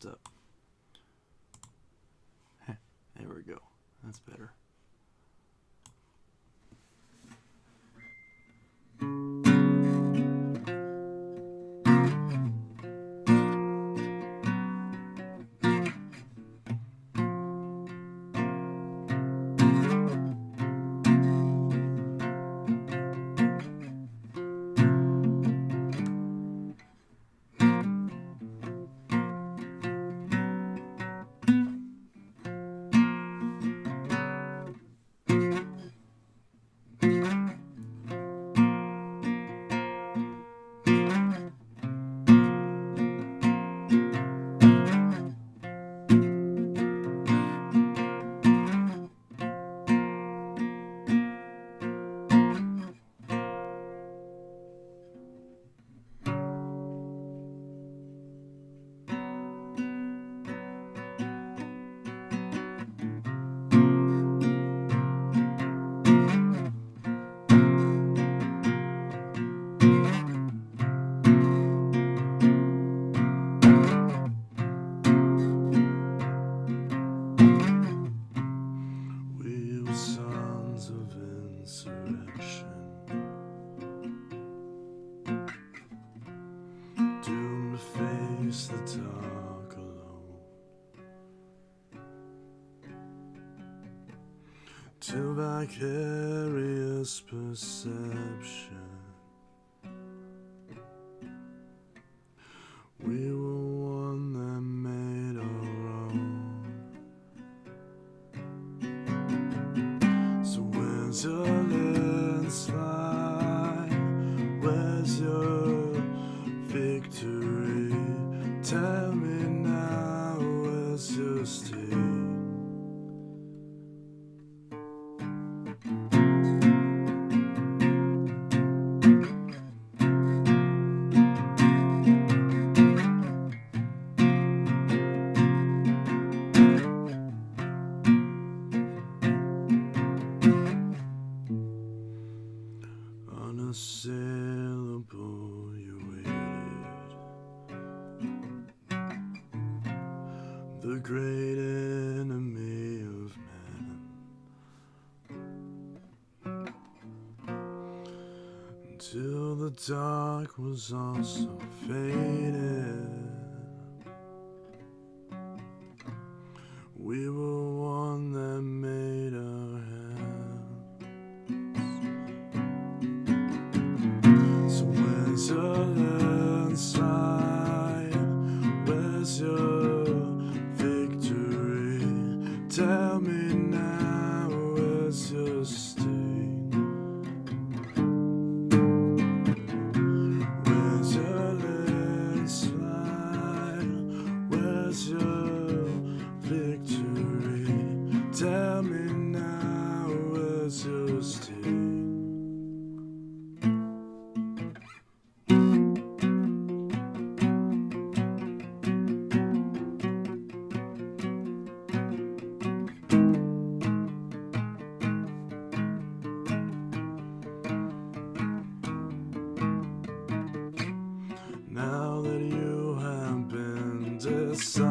messed up. There we go. That's better. To vicarious perception, we were one that made our own. So where's your landslide? Where's your victory? Tell me now, where's your sting? Unassailable, you waited. The great enemy of man, until the dark was also faded. We were one that made our hands. So where's your landslide? Where's your victory? Tell me now, where's your sting? Where's your landslide? Where's your victory? Tell me now, where's your sting? Now that you have been disarmed,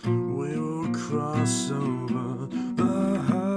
we will cross over the heart.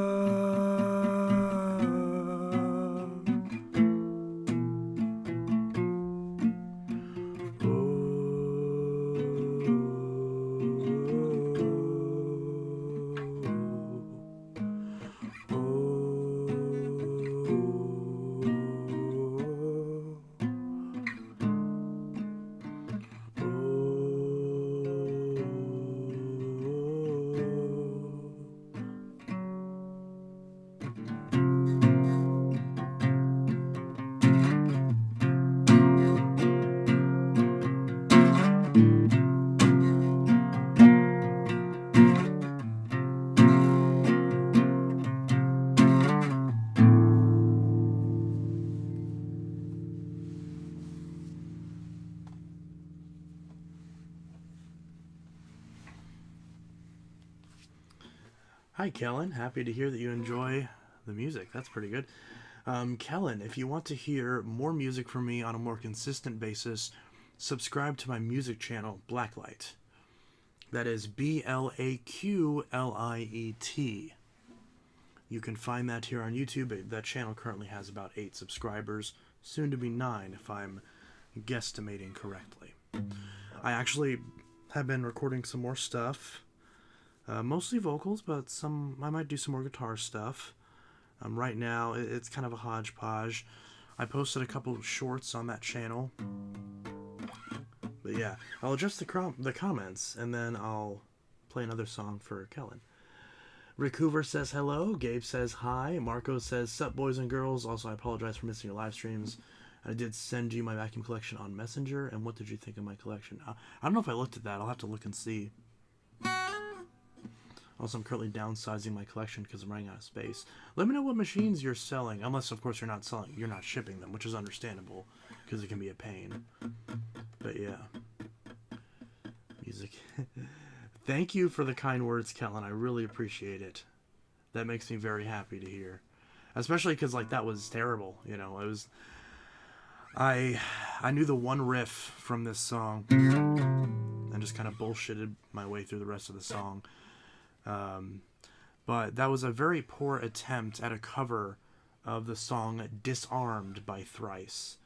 Hi, Kellen. Happy to hear that you enjoy the music. That's pretty good. Kellen, if you want to hear more music from me on a more consistent basis, subscribe to my music channel, Blaqlight. That is Blaqliet. You can find that here on YouTube. That channel currently has about 8 subscribers, soon to be 9 if I'm guesstimating correctly. I actually have been recording some more stuff, mostly vocals, but I might do some more guitar stuff. Right now, it's kind of a hodgepodge. I posted a couple of shorts on that channel. But yeah, I'll address the comments, and then I'll play another song for Kellen. Rick Hoover says hello. Gabe says hi. Marco says, sup, boys and girls. Also, I apologize for missing your live streams. I did send you my vacuum collection on Messenger, and what did you think of my collection? I don't know if I looked at that. I'll have to look and see. Also, I'm currently downsizing my collection because I'm running out of space. Let me know what machines you're selling, unless, of course, you're not shipping them, which is understandable, because it can be a pain. But yeah. Music. Thank you for the kind words, Kellen. I really appreciate it. That makes me very happy to hear. Especially because, like, that was terrible, you know. It was... I knew the one riff from this song and just kind of bullshitted my way through the rest of the song. But that was a very poor attempt at a cover of the song Disarmed by Thrice.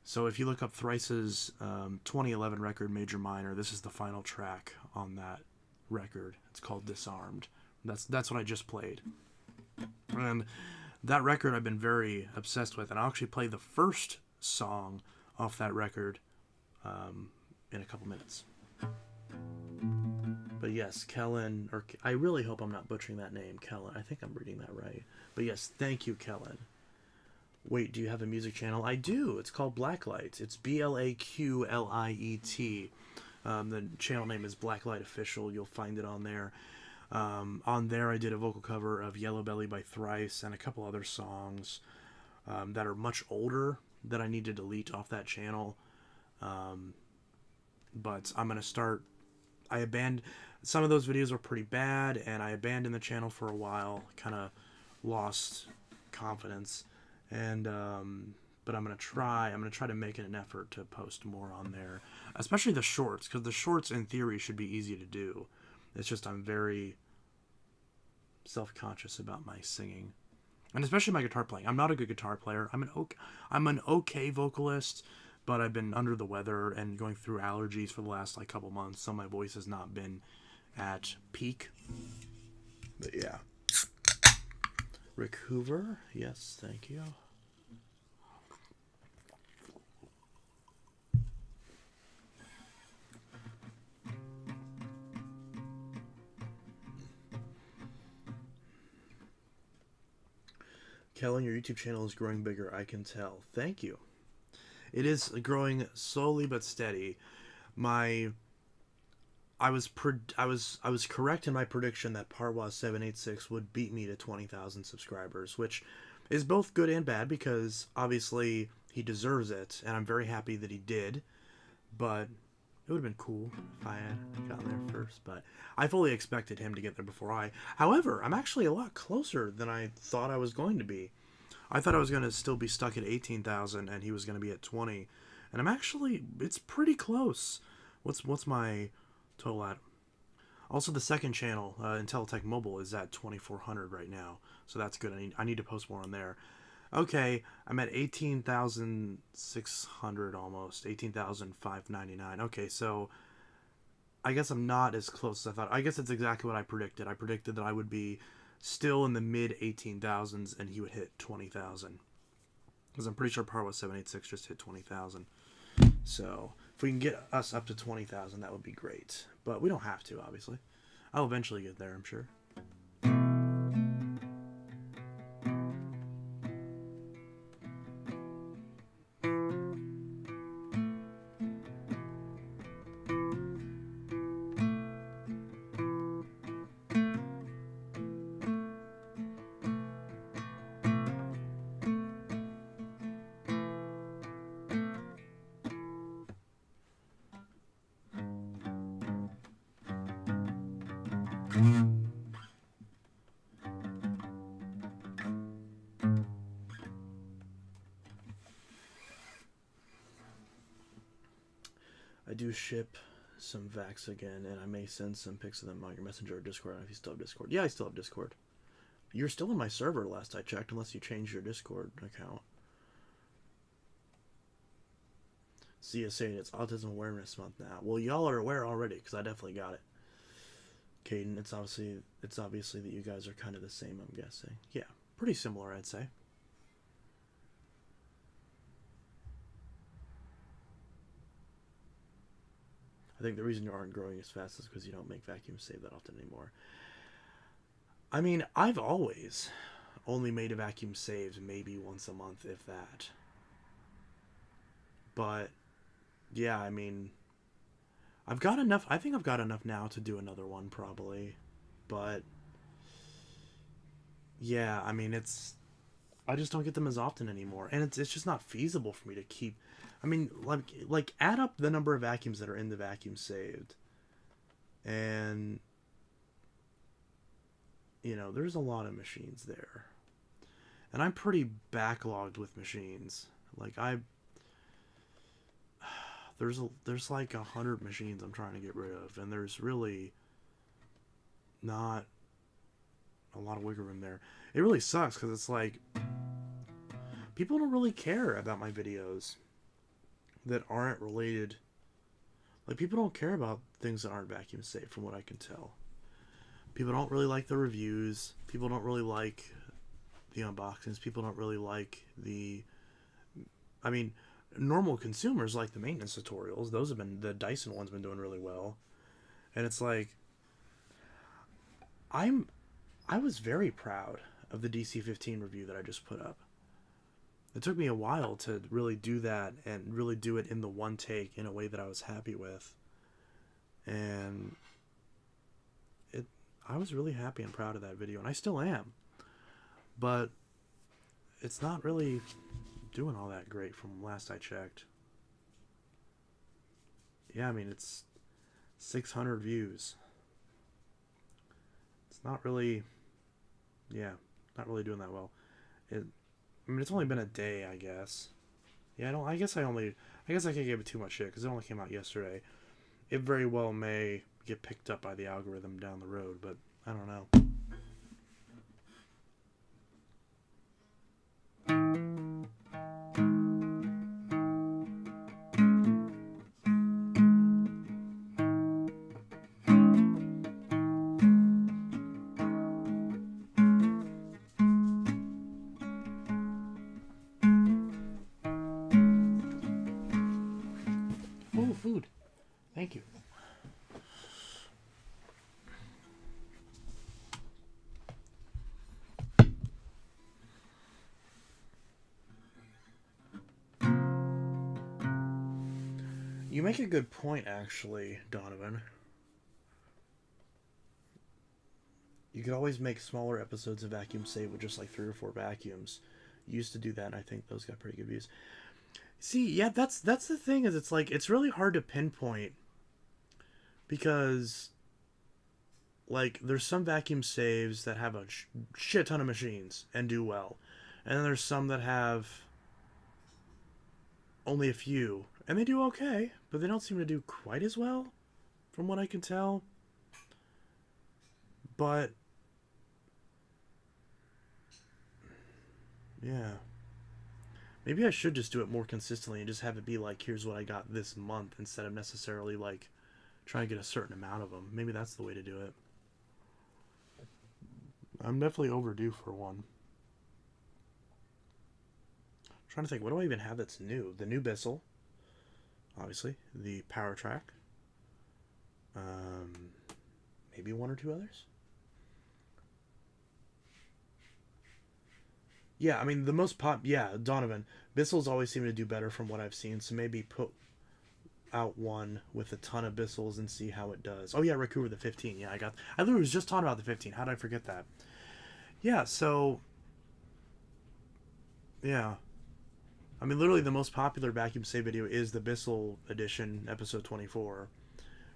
So if you look up Thrice's 2011 record, Major Minor, this is the final track on that record. It's called Disarmed. That's what I just played. And that record I've been very obsessed with, and I'll actually play the first song off that record in a couple minutes. But yes, Kellen, or I really hope I'm not butchering that name, Kellen. I think I'm reading that right. But yes, thank you, Kellen. Wait, do you have a music channel? I do. It's called Blaqlight. It's Blaqliet. The channel name is Blaqlight Official. You'll find it on there. On there, I did a vocal cover of Yellow Belly by Thrice and a couple other songs that are much older that I need to delete off that channel. But I'm going to start... I abandoned... Some of those videos were pretty bad, and I abandoned the channel for a while. Kind of lost confidence. And but I'm gonna try to make it an effort to post more on there, especially the shorts, because the shorts in theory should be easy to do. It's just I'm very self-conscious about my singing, and especially my guitar playing. I'm not a good guitar player. I'm an okay vocalist, but I've been under the weather and going through allergies for the last couple months, so my voice has not been at peak. But yeah. Rick Hoover, yes, thank you. Kellen, your YouTube channel is growing bigger, I can tell. Thank you. It is growing slowly but steady. I was correct in my prediction that Parwa786 would beat me to 20,000 subscribers, which is both good and bad because obviously he deserves it, and I'm very happy that he did. But it would have been cool if I had gotten there first. But I fully expected him to get there before I. However, I'm actually a lot closer than I thought I was going to be. I thought I was going to still be stuck at 18,000, and he was going to be at 20. And I'm actually, it's pretty close. What's my total at? Also, the second channel, Intelitech Mobile, is at 2,400 right now, so that's good. I need to post more on there. Okay, I'm at 18,600 almost, 18,599. Okay, so I guess I'm not as close as I thought. I guess it's exactly what I predicted. I predicted that I would be still in the mid 18,000s and he would hit 20,000. Because I'm pretty sure Parwa786 just hit 20,000. So if we can get us up to 20,000, that would be great. But we don't have to, obviously. I'll eventually get there, I'm sure. I do ship some vacs again, and I may send some pics of them on your Messenger or Discord. I don't know if you still have Discord. Yeah, I still have Discord. You're still in my server last I checked, unless you changed your Discord account. Sia saying it's Autism Awareness Month now. Well, y'all are aware already, because I definitely got it. Caden, it's obviously that you guys are kind of the same, I'm guessing. Yeah, pretty similar, I'd say. I think the reason you aren't growing as fast is because you don't make vacuum save that often anymore. I mean, I've always only made a vacuum save maybe once a month, if that. But, yeah, I mean, I've got enough. I think I've got enough now to do another one, probably. But, yeah, I mean, I just don't get them as often anymore. And it's just not feasible for me to keep. I mean, like add up the number of vacuums that are in the vacuum saved. And, you know, there's a lot of machines there. And I'm pretty backlogged with machines. Like, there's like 100 machines I'm trying to get rid of. And there's really not a lot of wiggle room there. It really sucks because it's like, people don't really care about my videos that aren't related. Like, people don't care about things that aren't vacuum safe, from what I can tell. People don't really like the reviews. People don't really like the unboxings. People don't really like I mean, normal consumers like the maintenance tutorials. The Dyson one's been doing really well. And it's like, I was very proud of the DC-15 review that I just put up. It took me a while to really do that and really do it in the one take in a way that I was happy with. And I was really happy and proud of that video, and I still am. But it's not really doing all that great from last I checked. Yeah, I mean, it's 600 views. It's not really, not really doing that well. I mean, it's only been a day, I guess. Yeah, I guess I can't give it too much shit because it only came out yesterday. It very well may get picked up by the algorithm down the road, but I don't know. Oh, food. Thank you. You make a good point, actually, Donovan. You could always make smaller episodes of Vacuum Save with just like 3 or 4 vacuums. You used to do that, and I think those got pretty good views. See, yeah, that's the thing, is it's like, it's really hard to pinpoint because, like, there's some vacuum saves that have a shit ton of machines and do well, and then there's some that have only a few and they do okay, but they don't seem to do quite as well, from what I can tell. But yeah, maybe I should just do it more consistently and just have it be like, here's what I got this month, instead of necessarily like trying to get a certain amount of them. Maybe that's the way to do it. I'm definitely overdue for one. I'm trying to think, what do I even have that's new? The new Bissell, obviously. The Power Track. Maybe 1 or 2 others. Yeah, I mean, the most Donovan. Bissells always seem to do better from what I've seen, so maybe put out one with a ton of Bissells and see how it does. Oh yeah, Raccoon the 15. Yeah, I literally was just talking about the 15. How did I forget that? Yeah, so yeah. I mean, literally the most popular vacuum save video is the Bissell edition, episode 24,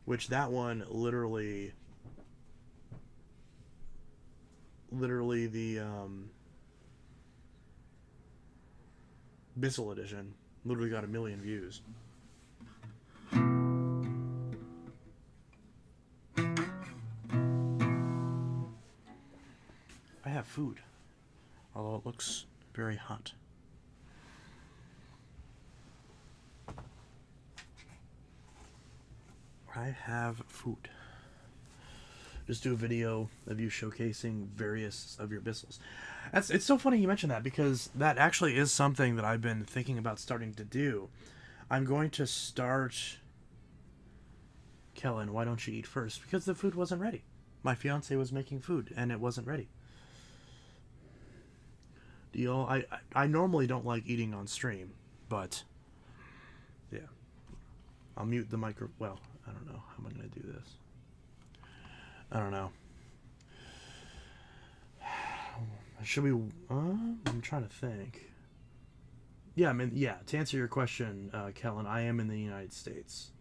which that one literally the Bissell edition literally got 1 million views. I have food. Although it looks very hot. I have food. Just do a video of you showcasing various of your Bissels. It's so funny you mentioned that, because that actually is something that I've been thinking about starting to do. I'm going to start... Kellen, why don't you eat first? Because the food wasn't ready. My fiance was making food and it wasn't ready. I normally don't like eating on stream, but yeah. I'll mute the micro... Well, I don't know. How am I going to do this? I don't know. Should we... I'm trying to think. Yeah, I mean, yeah, to answer your question, Kellen, I am in the United States.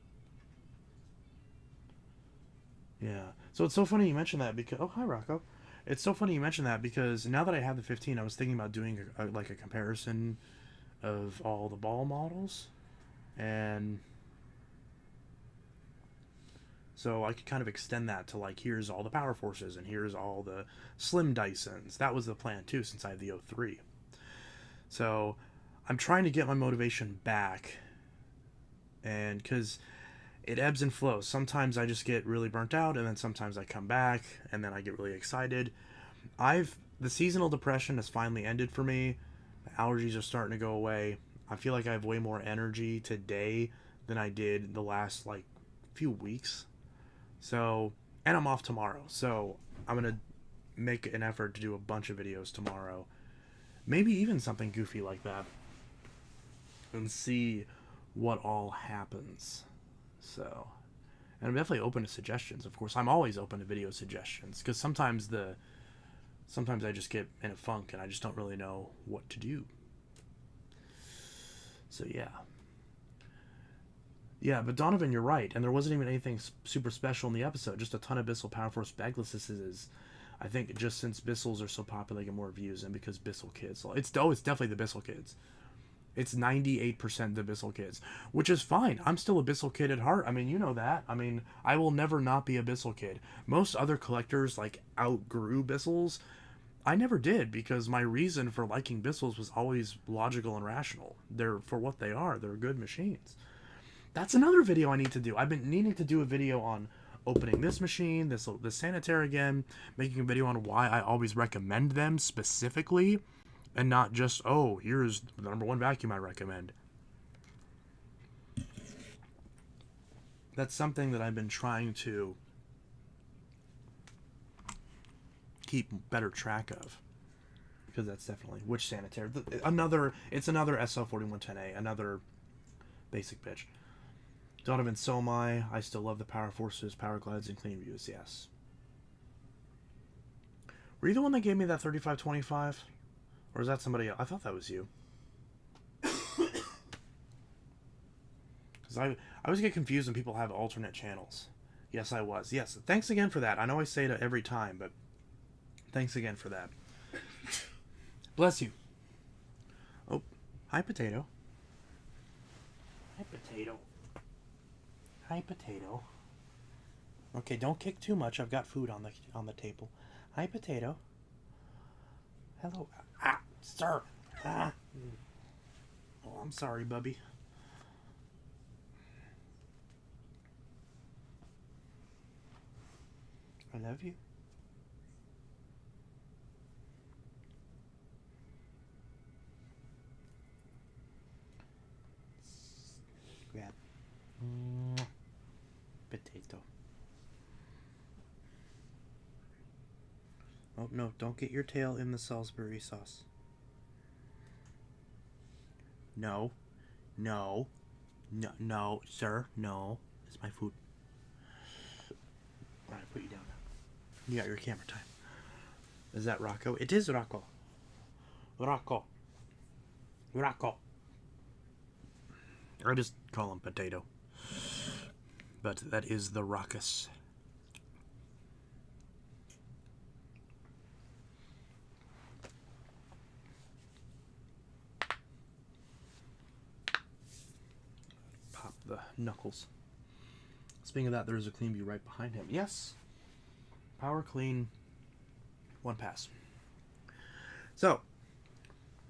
Yeah. So it's so funny you mentioned that because... Oh, hi, Rocco. It's so funny you mentioned that because now that I have the 15, I was thinking about doing like a comparison of all the ball models. And... so I could kind of extend that to, like, here's all the Power Forces and here's all the Slim Dysons. That was the plan, too, since I have the 03. So I'm trying to get my motivation back. And because it ebbs and flows. Sometimes I just get really burnt out, and then sometimes I come back, and then I get really excited. The seasonal depression has finally ended for me. The allergies are starting to go away. I feel like I have way more energy today than I did the last, like, few weeks. So, and I'm off tomorrow, so I'm going to make an effort to do a bunch of videos tomorrow. Maybe even something goofy like that. And see what all happens. So, and I'm definitely open to suggestions, of course. I'm always open to video suggestions, because sometimes I just get in a funk and I just don't really know what to do. So, yeah. Yeah, but Donovan, you're right, and there wasn't even anything super special in the episode. Just a ton of Bissell Power Force Baglesses. I think just since Bissels are so popular, they get more views, and because Bissell kids, it's definitely the Bissell kids. It's 98% the Bissell kids, which is fine. I'm still a Bissell kid at heart. I mean, you know that. I mean, I will never not be a Bissell kid. Most other collectors like outgrew Bissels. I never did, because my reason for liking Bissels was always logical and rational. They're, for what they are, they're good machines. That's another video I need to do. I've been needing to do a video on opening this machine, this Sanitaire again, making a video on why I always recommend them specifically, and not just, oh, here's the #1 vacuum I recommend. That's something that I've been trying to keep better track of, because that's definitely which Sanitaire. It's another SL4110A, another basic pitch. Donovan, so am I. I still love the Power Forces, Power Glides, and Clean Views, yes. Were you the one that gave me that 3525? Or is that somebody else? I thought that was you. Because I always get confused when people have alternate channels. Yes, I was. Yes, thanks again for that. I know I say it every time, but thanks again for that. Bless you. Oh, hi, Potato. Hi, Potato. Hi, Potato. Okay, don't kick too much. I've got food on the table. Hi, Potato. Hello. Ah, sir. Ah. Oh, I'm sorry, Bubby. I love you. Grab. Potato. Oh, no, don't get your tail in the Salisbury sauce. No. No. No, no, sir, no. It's my food. Alright, put you down now. You got your camera time. Is that Rocco? It is Rocco. Rocco. Rocco. I just call him Potato. But that is the Rockus. Pop the knuckles. Speaking of that, there's a Clean View right behind him. Yes. Power Clean. One pass. So,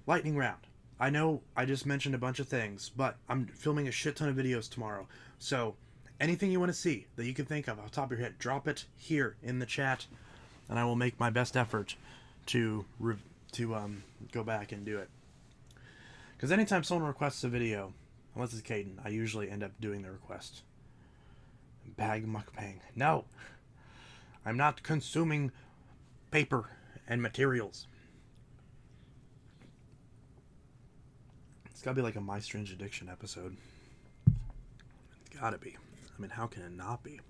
lightning round. I know I just mentioned a bunch of things, but I'm filming a shit ton of videos tomorrow. So, anything you want to see that you can think of off the top of your head, drop it here in the chat, and I will make my best effort to go back and do it. Because anytime someone requests a video, unless it's Caden, I usually end up doing the request. Bag mukbang. No! I'm not consuming paper and materials. It's gotta be like a My Strange Addiction episode. It's gotta be. I mean, how can it not be?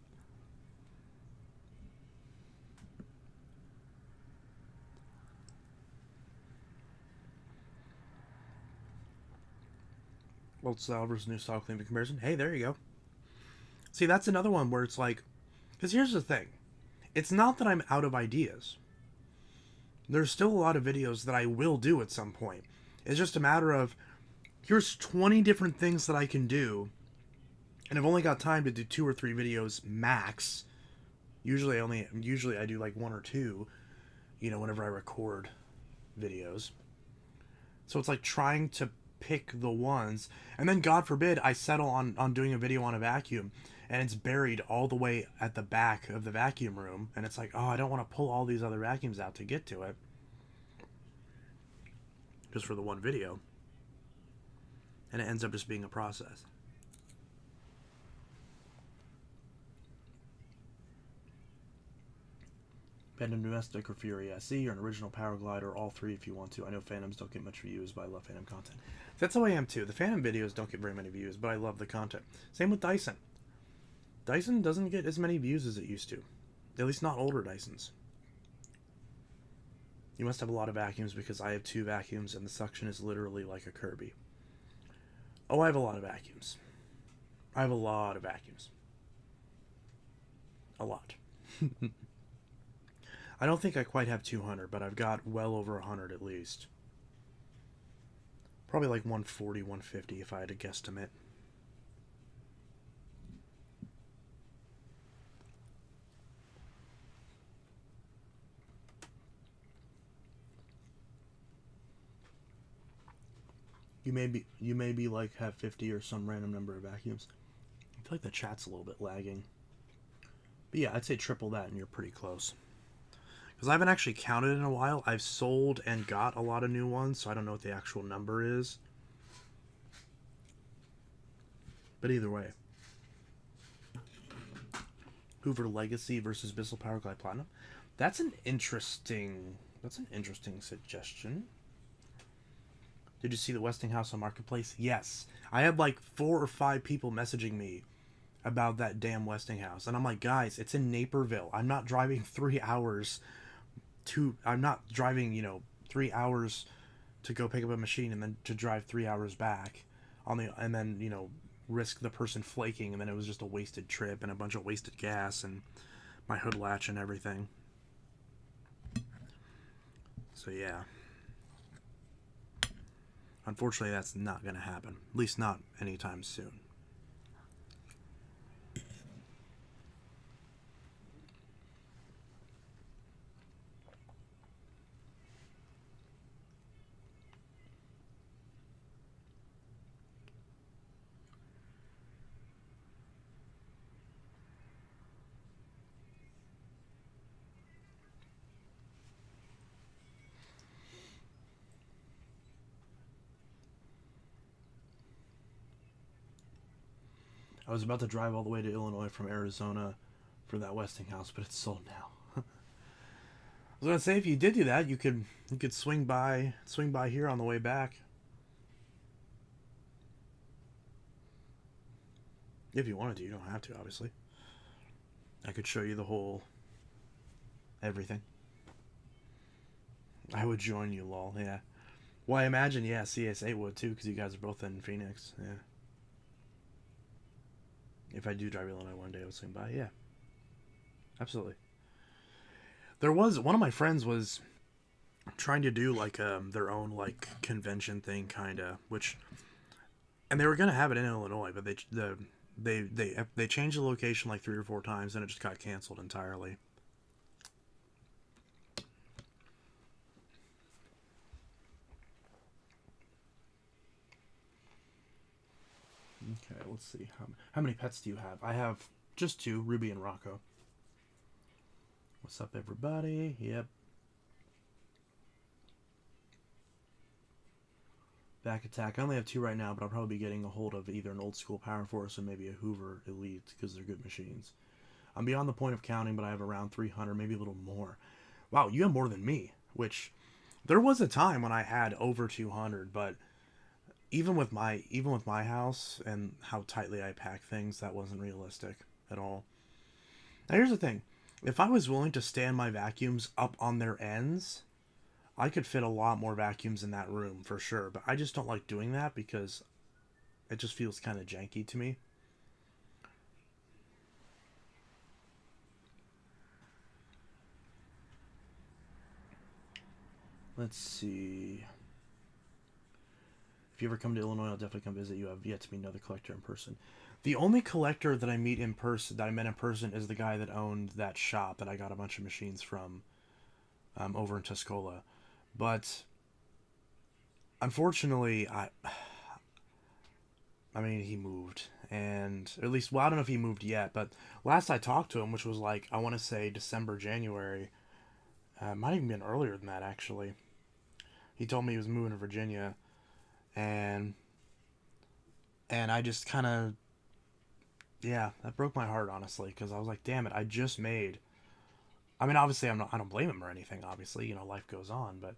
Old style versus new style cleaning comparison. Hey, there you go. See, that's another one where it's like, because here's the thing. It's not that I'm out of ideas. There's still a lot of videos that I will do at some point. It's just a matter of, here's 20 different things that I can do, and I've only got time to do 2 or 3 videos max. Usually I do like 1 or 2, you know, whenever I record videos. So it's like trying to pick the ones, and then God forbid I settle on doing a video on a vacuum, and it's buried all the way at the back of the vacuum room, and it's like, oh, I don't want to pull all these other vacuums out to get to it, just for the one video, and it ends up just being a process. Phantom Domestic or Fury SE or an original Power Glide, or all 3 if you want to. I know Phantoms don't get much views, but I love Phantom content. That's how I am too. The Phantom videos don't get very many views, but I love the content. Same with Dyson. Dyson doesn't get as many views as it used to. At least not older Dysons. You must have a lot of vacuums, because I have 2 vacuums and the suction is literally like a Kirby. Oh, I have a lot of vacuums. I have a lot of vacuums. A lot. I don't think I quite have 200, but I've got well over 100 at least. Probably like 140, 150 if I had to guesstimate. You may be like have 50 or some random number of vacuums. I feel like the chat's a little bit lagging. But yeah, I'd say triple that and you're pretty close. Because I haven't actually counted in a while. I've sold and got a lot of new ones, so I don't know what the actual number is. But either way. Hoover Legacy versus Bissell Power Glide Platinum. That's an interesting suggestion. Did you see the Westinghouse on Marketplace? Yes. I had like 4 or 5 people messaging me about that damn Westinghouse. And I'm like, guys, it's in Naperville. I'm not driving 3 hours I'm not driving, 3 hours to go pick up a machine and then to drive 3 hours back and then, risk the person flaking, and then it was just a wasted trip and a bunch of wasted gas and my hood latch and everything. So yeah. Unfortunately, that's not going to happen. At least not anytime soon. I was about to drive all the way to Illinois from Arizona for that Westinghouse, but it's sold now. I was gonna say, if you did do that, you could swing by here on the way back. If you wanted to, you don't have to, obviously. I could show you the whole everything. I would join you, lol. Yeah. Well, I imagine, yeah, CS8 would too, because you guys are both in Phoenix. Yeah. If I do drive Illinois one day, I would swing by. Yeah. Absolutely. There was one of my friends was trying to do like their own like convention thing, kinda, and they were gonna have it in Illinois, but they changed the location like 3 or 4 times, and it just got canceled entirely. let's see. How many pets do you have? I have just two, Ruby and Rocco. What's up, everybody? Yep. Back Attack. I only have two right now, but I'll probably be getting a hold of either an old school Power Force or maybe a Hoover Elite because they're good machines. I'm beyond the point of counting, but I have around 300, maybe a little more. Wow, you have more than me, which there was a time when I had over 200, but even with my house and how tightly I pack things, that wasn't realistic at all. Now here's the thing. If I was willing to stand my vacuums up on their ends, I could fit a lot more vacuums in that room for sure, but I just don't like doing that because it just feels kind of janky to me. Let's see. If you ever come to Illinois, I'll definitely come visit you. I've yet to meet another collector in person. The only collector that I met in person is the guy that owned that shop that I got a bunch of machines from over in Tuscola. But unfortunately, I mean, he moved, and or at least, well, I don't know if he moved yet, but last I talked to him, which was like I want to say December, January, might even been earlier than that actually. He told me he was moving to Virginia, and I just kind of, yeah, that broke my heart honestly, because I was like, damn it, I just made. I mean, obviously, I don't blame him or anything. Obviously, you know, life goes on, but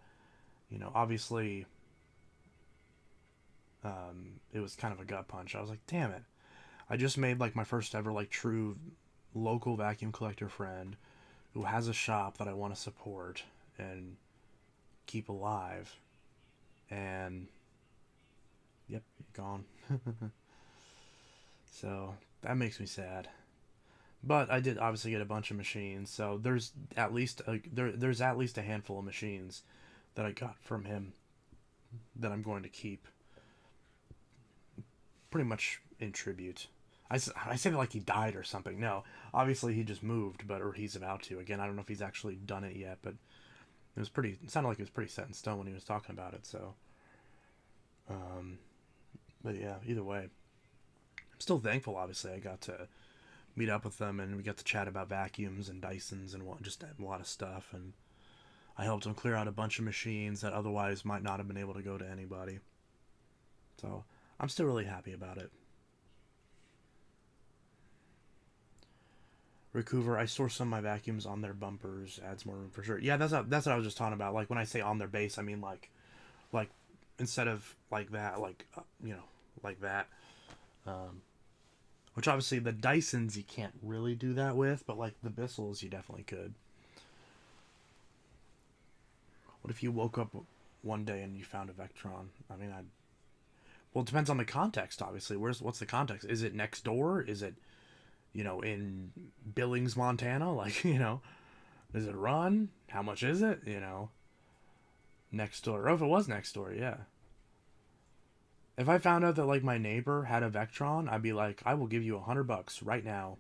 you know, obviously, it was kind of a gut punch. I was like, damn it, I just made like my first ever like true local vacuum collector friend who has a shop that I want to support and keep alive, and yep, gone. So that makes me sad. But I did obviously get a bunch of machines, so there's at least there's at least a handful of machines that I got from him that I'm going to keep, pretty much in tribute. I say that like he died or something. No, obviously he just moved, or he's about to. Again, I don't know if he's actually done it yet, but it sounded like it was pretty set in stone when he was talking about it. So, but yeah, either way, I'm still thankful. Obviously, I got to meet up with them and we got to chat about vacuums and Dysons and just a lot of stuff. And I helped him clear out a bunch of machines that otherwise might not have been able to go to anybody. So I'm still really happy about it. Rick Hoover, I store some of my vacuums on their bumpers, adds more room for sure. Yeah, that's what I was just talking about. Like when I say on their base, I mean like instead of like that, like you know, like that. Which obviously the Dysons you can't really do that with, but like the Bissells you definitely could. What if you woke up one day and you found a Vectron? I mean, well, it depends on the context. Obviously, what's the context? Is it next door? Is it, you know, in Billings, Montana? Like, you know, does it run? How much is it? You know, next door. Or if it was next door, yeah. If I found out that like my neighbor had a Vectron, I'd be like, I will give you $100 right now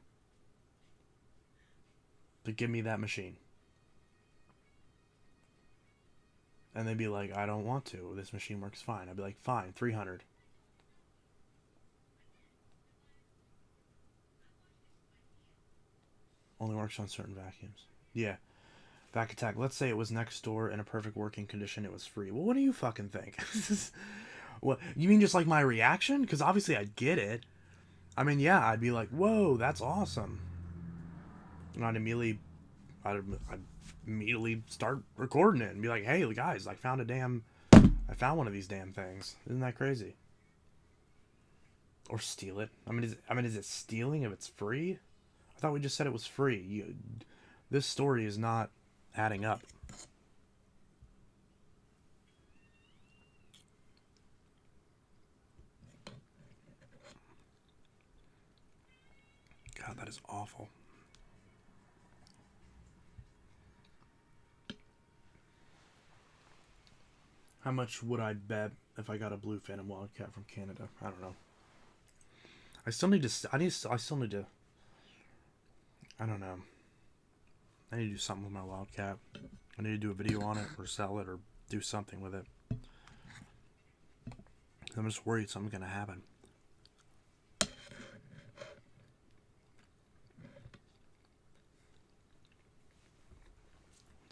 to give me that machine. And they'd be like, I don't want to. This machine works fine. I'd be like, fine, 300. Only works on certain vacuums. Yeah. Vac Attack. Let's say it was next door in a perfect working condition. It was free. Well, what do you fucking think? What you mean? Just like my reaction? Because obviously I'd get it. I mean, yeah, I'd be like, "Whoa, that's awesome," and I'd immediately start recording it and be like, "Hey, guys, I found one of these damn things. Isn't that crazy?" Or steal it. Is it stealing if it's free? I thought we just said it was free. This story is not adding up. God, that is awful. How much would I bet if I got a blue Phantom Wildcat from Canada? I don't know. I still need to. I still need to. I don't know. I need to do something with my Wildcat. I need to do a video on it or sell it or do something with it. I'm just worried something's gonna happen.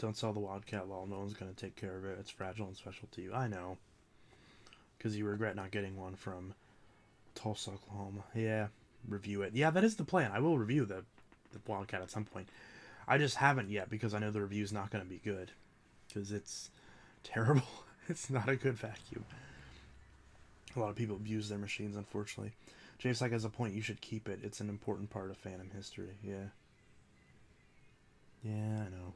Don't sell the Wildcat Law. No one's going to take care of it. It's fragile and special to you. I know. Because you regret not getting one from Tulsa, Oklahoma. Yeah, review it. Yeah, that is the plan. I will review the Wildcat at some point. I just haven't yet because I know the review's not going to be good. Because it's terrible. It's not a good vacuum. A lot of people abuse their machines, unfortunately. James Syke has a point. You should keep it. It's an important part of Phantom history. Yeah. Yeah, I know.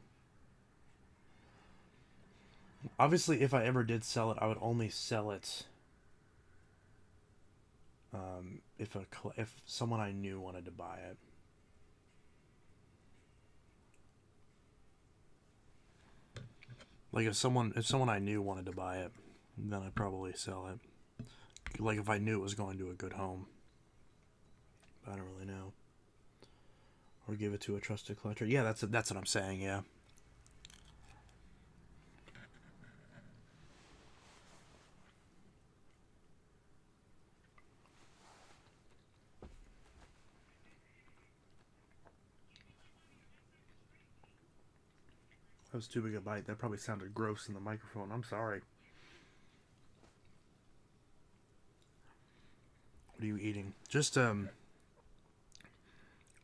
Obviously, if I ever did sell it, I would only sell it if someone I knew wanted to buy it. Like if someone I knew wanted to buy it, then I'd probably sell it. Like if I knew it was going to a good home. But I don't really know. Or give it to a trusted collector. Yeah, that's what I'm saying, yeah. That was too big a bite. That probably sounded gross in the microphone. I'm sorry. What are you eating? Just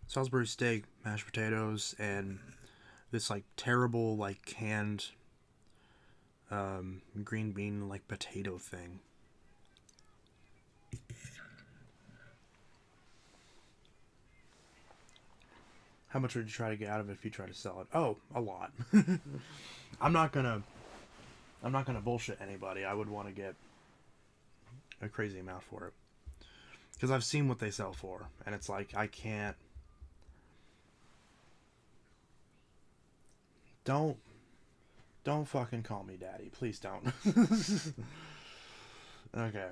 Salisbury steak, mashed potatoes, and this like terrible like canned green bean like potato thing. How much would you try to get out of it if you try to sell it? Oh, a lot. I'm not gonna bullshit anybody. I would want to get a crazy amount for it because I've seen what they sell for, and it's like I can't. Don't fucking call me daddy, please don't. Okay.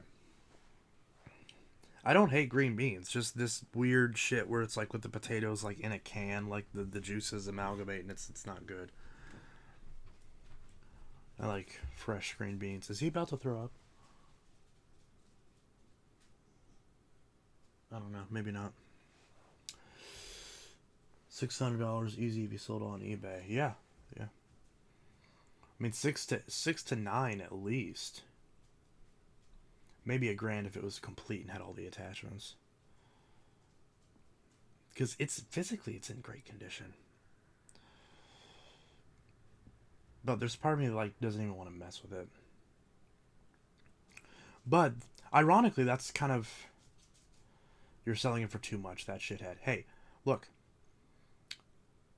I don't hate green beans. Just this weird shit where it's like with the potatoes like in a can, like the juices amalgamate and it's not good. I like fresh green beans. Is he about to throw up? I don't know. Maybe not. $600 easy if you sold on eBay. Yeah, yeah. I mean, six to nine at least. Maybe $1,000 if it was complete and had all the attachments. Because it's in great condition. But there's part of me that like doesn't even want to mess with it. But ironically, that's kind of you're selling it for too much. That shithead. Hey, look.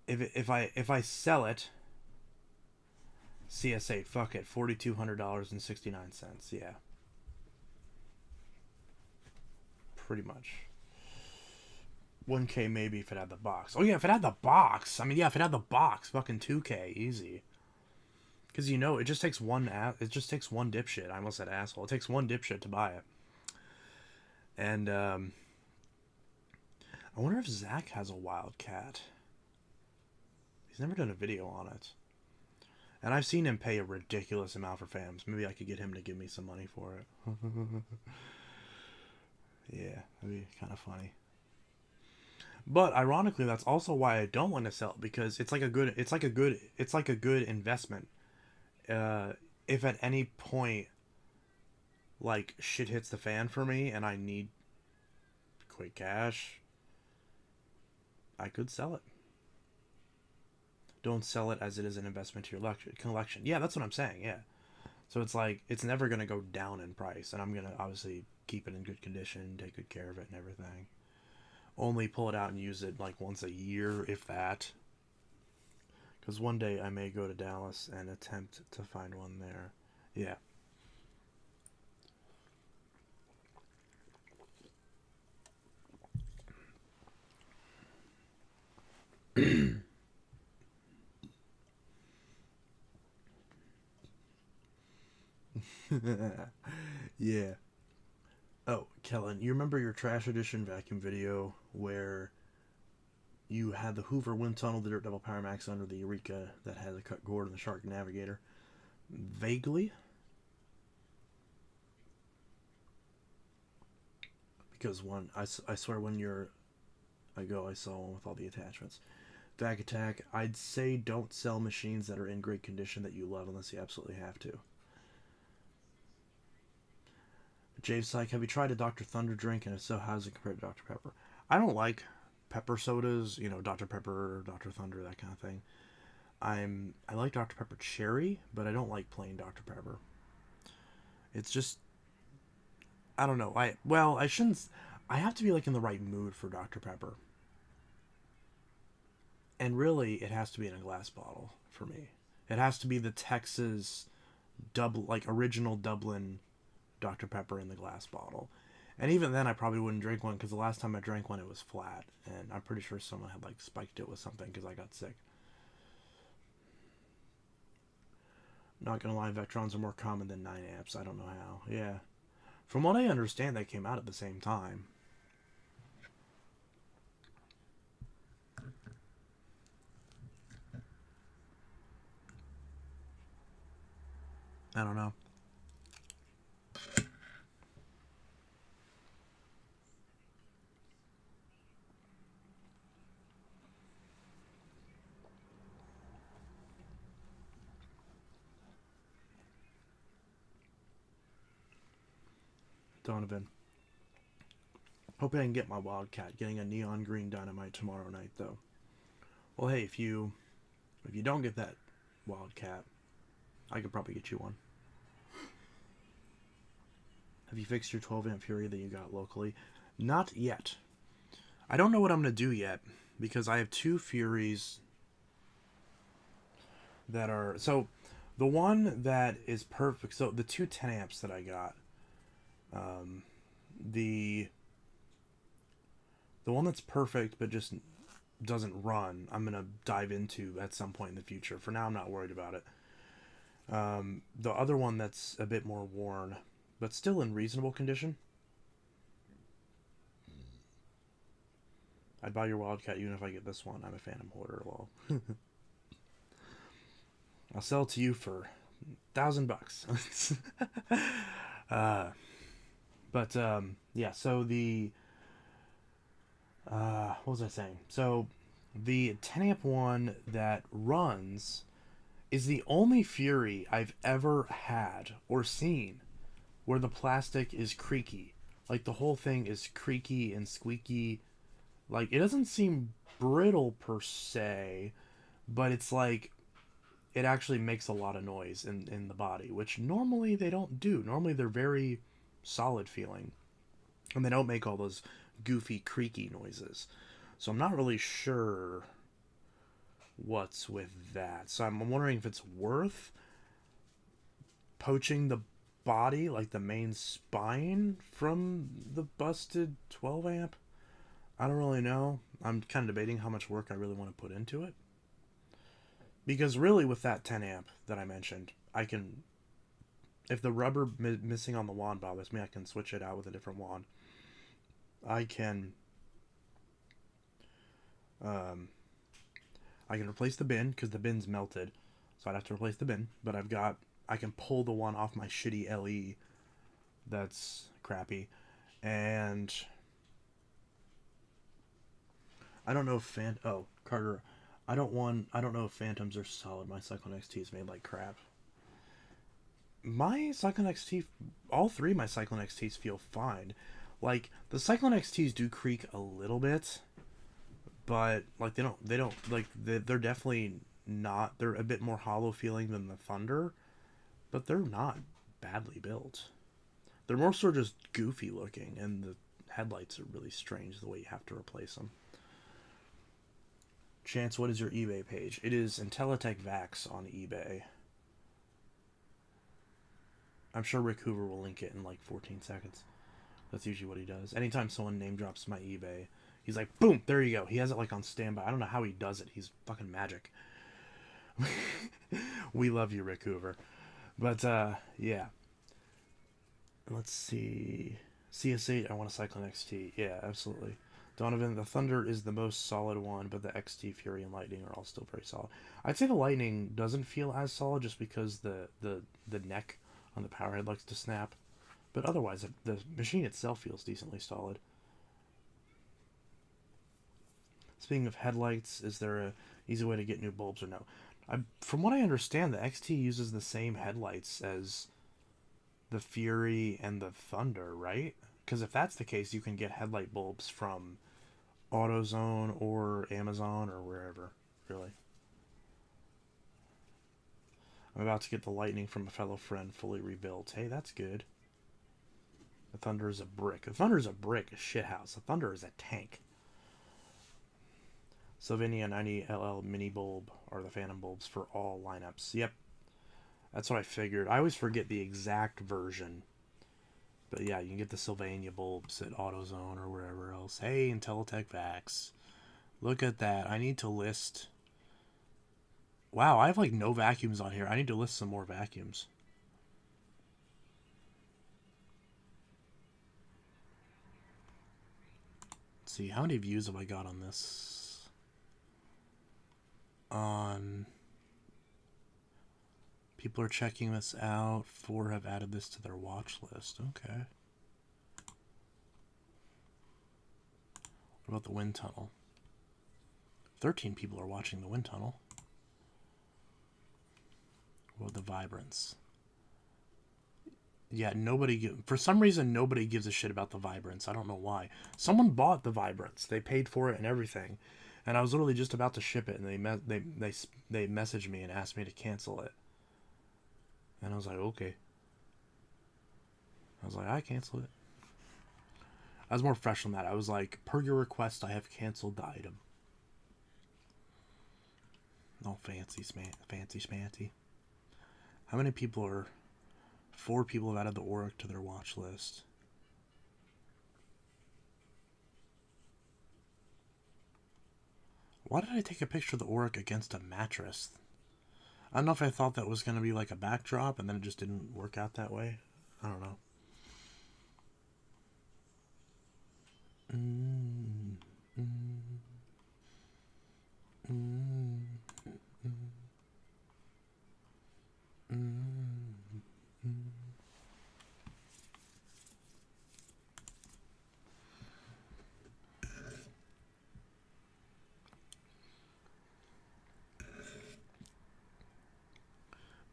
If I sell it, CSA, fuck it, $4,200.69. Yeah. Pretty much. 1K maybe if it had the box. Oh yeah, if it had the box. I mean, yeah, if it had the box, fucking 2K easy. Because you know, it just takes one dipshit. I almost said asshole. It takes one dipshit to buy it. And I wonder if Zach has a Wildcat. He's never done a video on it. And I've seen him pay a ridiculous amount for FAMs. Maybe I could get him to give me some money for it. Yeah, that'd be kind of funny. But ironically, that's also why I don't want to sell it, because it's like a good investment. If at any point like shit hits the fan for me and I need quick cash, I could sell it. Don't sell it as it is an investment to your collection. Yeah, that's what I'm saying. Yeah. So it's like it's never gonna go down in price, and I'm gonna obviously keep it in good condition, take good care of it and everything. Only pull it out and use it like once a year, if that. Because one day I may go to Dallas and attempt to find one there. Yeah. Yeah. Oh, Kellen, you remember your Trash Edition vacuum video where you had the Hoover Wind Tunnel, the Dirt Devil Power Max under the Eureka that had the cut gourd and the Shark Navigator? Vaguely. Because I swear I saw one with all the attachments. Back Attack, I'd say don't sell machines that are in great condition that you love unless you absolutely have to. Jave Psych, have you tried a Dr. Thunder drink, and if so, how does it compare to Dr. Pepper? I don't like pepper sodas, you know, Dr. Pepper, Dr. Thunder, that kind of thing. I like Dr. Pepper Cherry, but I don't like plain Dr. Pepper. It's just, I don't know. I shouldn't. I have to be like in the right mood for Dr. Pepper. And really, it has to be in a glass bottle for me. It has to be the Texas original Dublin Dr. Pepper in the glass bottle. And even then, I probably wouldn't drink one because the last time I drank one, it was flat. And I'm pretty sure someone had like spiked it with something because I got sick. Not gonna lie, Vectrons are more common than 9 amps. I don't know how. Yeah. From what I understand, they came out at the same time. I don't know. Donovan. Hoping I can get my Wildcat. Getting a neon green dynamite tomorrow night, though. Well, hey, if you don't get that Wildcat, I could probably get you one. Have you fixed your 12 amp Fury that you got locally? Not yet. I don't know what I'm going to do yet, because I have 2 Furies that are... So, the one that is perfect... So, the 2 10 amps that I got... The one that's perfect but just doesn't run, I'm going to dive into at some point in the future. For now, I'm not worried about it. The other one that's a bit more worn, but still in reasonable condition. I'd buy your Wildcat even if I get this one. I'm a Phantom hoarder. Well, I'll sell it to you for $1,000. Yeah, so the what was I saying? So the 10 amp one that runs is the only Fury I've ever had or seen where the plastic is creaky. Like the whole thing is creaky and squeaky. Like it doesn't seem brittle per se, but it's like it actually makes a lot of noise in the body, which normally they don't do. Normally they're very solid feeling, and they don't make all those goofy creaky noises. So I'm not really sure what's with that. So I'm wondering if it's worth poaching the body, like the main spine, from the busted 12 amp. I don't really know. I'm kind of debating how much work I really want to put into it, because really with that 10 amp that I mentioned, I can, if the rubber missing on the wand bothers me, I can switch it out with a different wand. I can replace the bin because the bin's melted, so I'd have to replace the bin. But I can pull the one off my shitty LE that's crappy, and I don't know if Carter, I don't know if Phantoms are solid. My Cyclone XT is made like crap. My Cyclone XT, all 3 of my Cyclone XTs feel fine. Like the Cyclone XTs do creak a little bit, but like they don't like they're definitely not. They're a bit more hollow feeling than the Thunder, but they're not badly built. They're more sort of just goofy looking, and the headlights are really strange the way you have to replace them. Chance, what is your eBay page? It is Intellitech Vax on eBay. I'm sure Rick Hoover will link it in like 14 seconds. That's usually what he does. Anytime someone name drops my eBay, he's like, boom, there you go. He has it like on standby. I don't know how he does it. He's fucking magic. We love you, Rick Hoover. But, yeah. Let's see. CS8, I want a Cyclone XT. Yeah, absolutely. Donovan, the Thunder is the most solid one, but the XT, Fury, and Lightning are all still very solid. I'd say the Lightning doesn't feel as solid just because the neck on the powerhead likes to snap. But otherwise, the machine itself feels decently solid. Speaking of headlights, is there a easy way to get new bulbs or no? From what I understand, the XT uses the same headlights as the Fury and the Thunder, right? Because if that's the case, you can get headlight bulbs from AutoZone or Amazon or wherever, really. I'm about to get the Lightning from a fellow friend fully rebuilt. Hey, that's good. The Thunder is a brick. The Thunder is a brick, a shithouse. The Thunder is a tank. Sylvania 90LL mini bulb are the Phantom bulbs for all lineups. Yep. That's what I figured. I always forget the exact version. But yeah, you can get the Sylvania bulbs at AutoZone or wherever else. Hey, Intelitech Vax. Look at that. I need to list... Wow, I have like no vacuums on here. I need to list some more vacuums. Let's see, how many views have I got on this? People are checking this out. 4 have added this to their watch list. Okay. What about the wind tunnel? 13 people are watching the wind tunnel. What about the vibrance? Yeah, for some reason, nobody gives a shit about the vibrance. I don't know why. Someone bought the vibrance. They paid for it and everything. And I was literally just about to ship it, and they messaged me and asked me to cancel it. And I was like, okay. I was like, I cancel it. I was more fresh on that. I was like, per your request, I have canceled the item. Oh, fancy schmancy. How many people are... 4 people have added the Auric to their watch list. Why did I take a picture of the Auric against a mattress? I don't know if I thought that was going to be like a backdrop and then it just didn't work out that way. I don't know.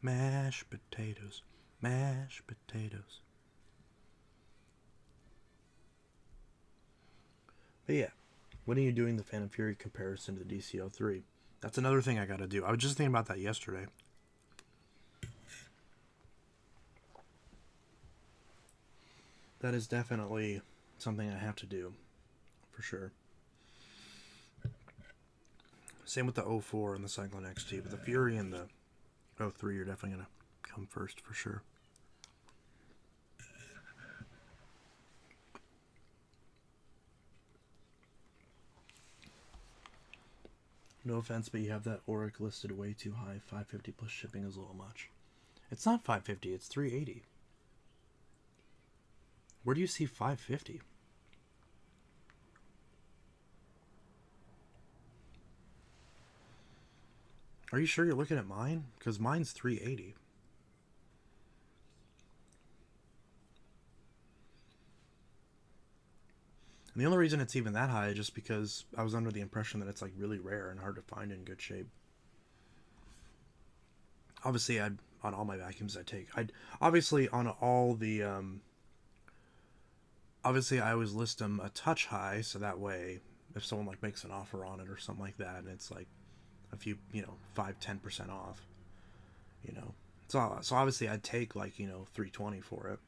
Mashed potatoes, mashed potatoes. But yeah, when are you doing the Phantom Fury comparison to the DC-03? That's another thing I gotta do. I was just thinking about that yesterday. That is definitely something I have to do, for sure. Same with the 04 and the Cyclone XT, but the Fury and the 03 are definitely gonna come first, for sure. No offense, but you have that Auric listed way too high. 550 plus shipping is a little much. It's not 550, it's 380. Where do you see 550? Are you sure you're looking at mine? Because mine's 380. And the only reason it's even that high is just because I was under the impression that it's like really rare and hard to find in good shape. Obviously, on all my vacuums I take, obviously on all the obviously I always list them a touch high, so that way if someone like makes an offer on it or something like that, and it's like a few, 5-10% off, so obviously I'd take like $320 for it.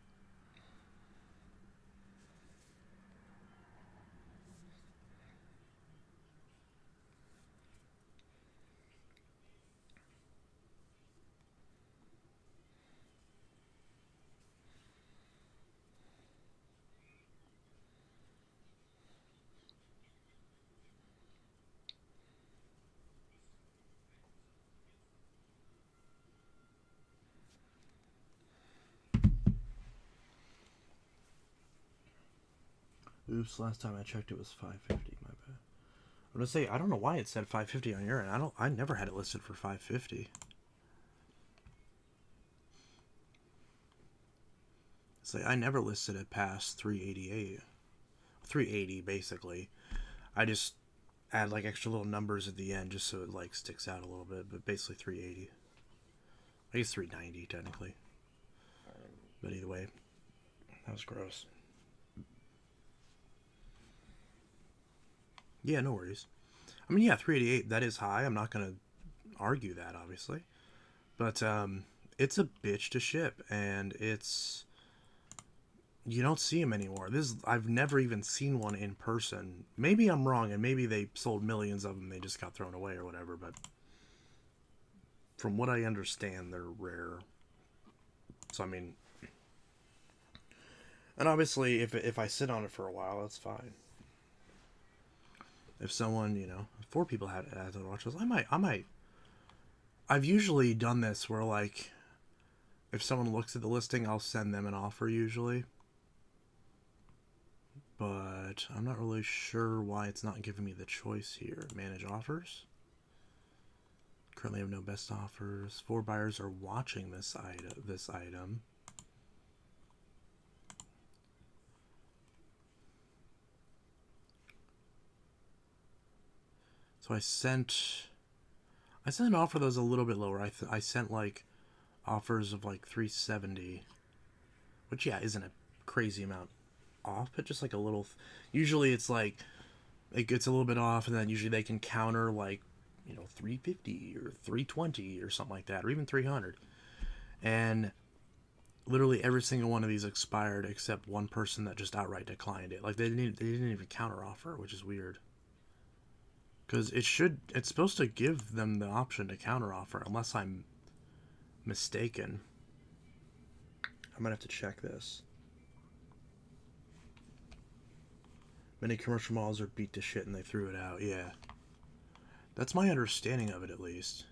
Oops, last time I checked it was 550, my bad. I'm gonna say I don't know why it said 550 on your end. I never had it listed for 550. It's like I never listed it past 388. 380 basically. I just add like extra little numbers at the end just so it like sticks out a little bit, but basically 380. I guess 390 technically. But either way, that was gross. Yeah, no worries. I mean, yeah, 388, that is high. I'm not going to argue that, obviously. But it's a bitch to ship, and it's... You don't see them anymore. I've never even seen one in person. Maybe I'm wrong, and maybe they sold millions of them. They just got thrown away or whatever. But from what I understand, they're rare. So I mean, and obviously, if I sit on it for a while, that's fine. If someone, if 4 people had to watch this, I might. I've usually done this where like, if someone looks at the listing, I'll send them an offer usually. But I'm not really sure why it's not giving me the choice here. Manage offers. Currently have no best offers. 4 buyers are watching this item. So I sent an offer that was a little bit lower. I sent like offers of like 370, which yeah isn't a crazy amount off, but just like a little. Usually it's like it gets a little bit off, and then usually they can counter like 350 or 320 or something like that, or even 300. And literally every single one of these expired except one person that just outright declined it. Like they didn't even counter offer, which is weird. Because it's supposed to give them the option to counteroffer, unless I'm mistaken. I might have to check this. Many commercial malls are beat to shit and they threw it out. Yeah. That's my understanding of it, at least.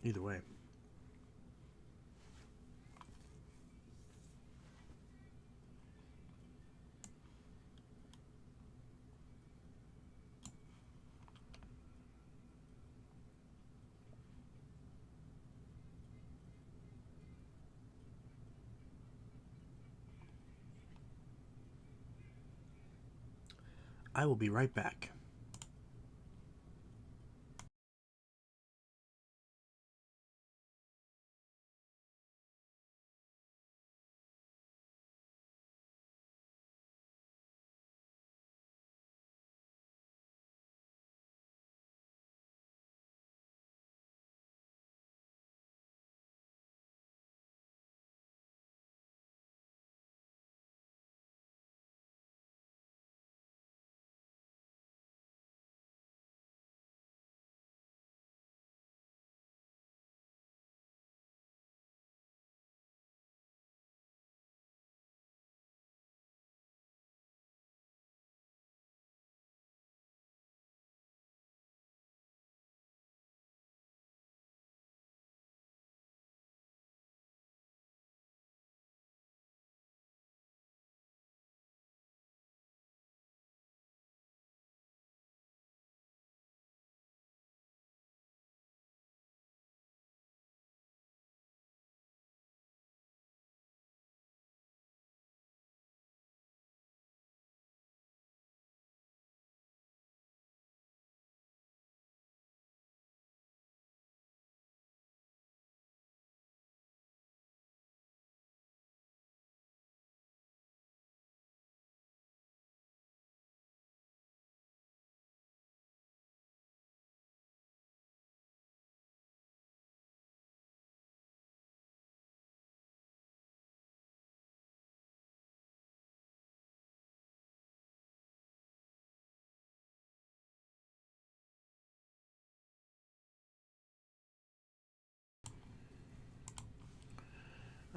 Either way. I will be right back.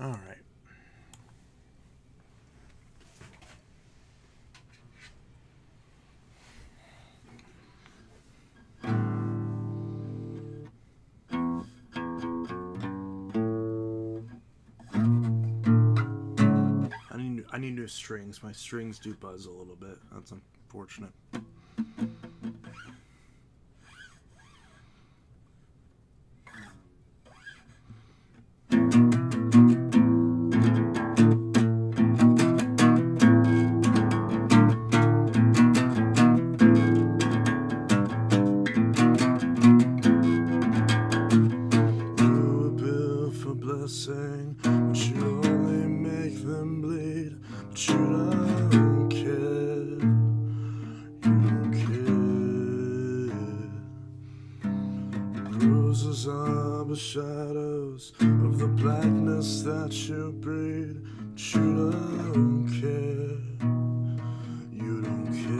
All right. I need new strings. My strings do buzz a little bit. That's unfortunate. Bruises are the shadows of the blackness that you breed. But you don't care. You don't care.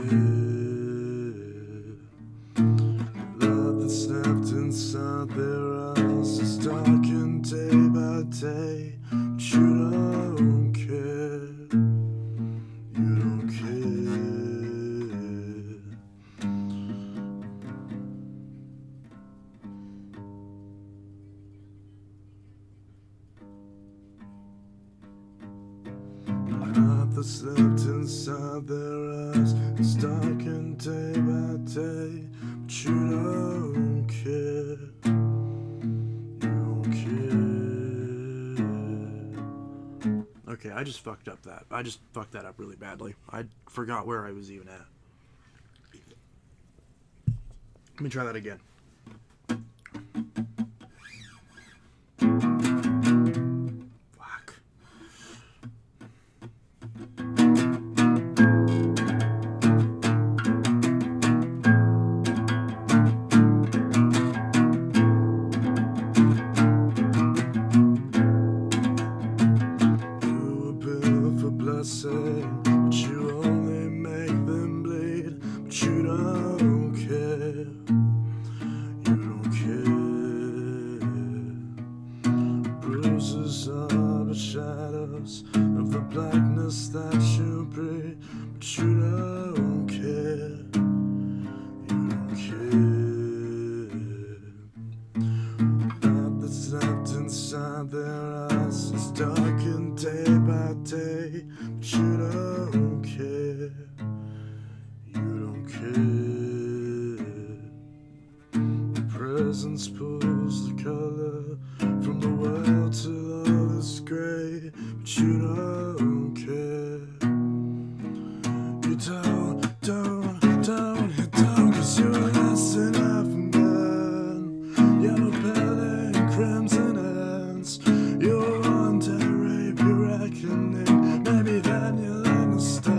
Blood that's left inside their eyes is darkened day by day. But you don't care. You don't care. Light that's left inside their eyes is darkened day by day. But you don't care. You don't care. Okay, I just fucked up that. I just fucked that up really badly. I forgot where I was even at. Let me try that again. Fuck. But you only make them bleed. But you don't care. You don't care. Bruises are the shadows of the blackness that you breed. But you don't care. You don't care. Light that's left inside their eyes is darkened day by day. But you don't care. You don't care. Presence pulls the color from the world till all is gray. But you don't care. You don't, you don't, 'cause you're less than half a man. Yellow belly and crimson hands. You're one day rape your reckoning. Maybe then you'll understand.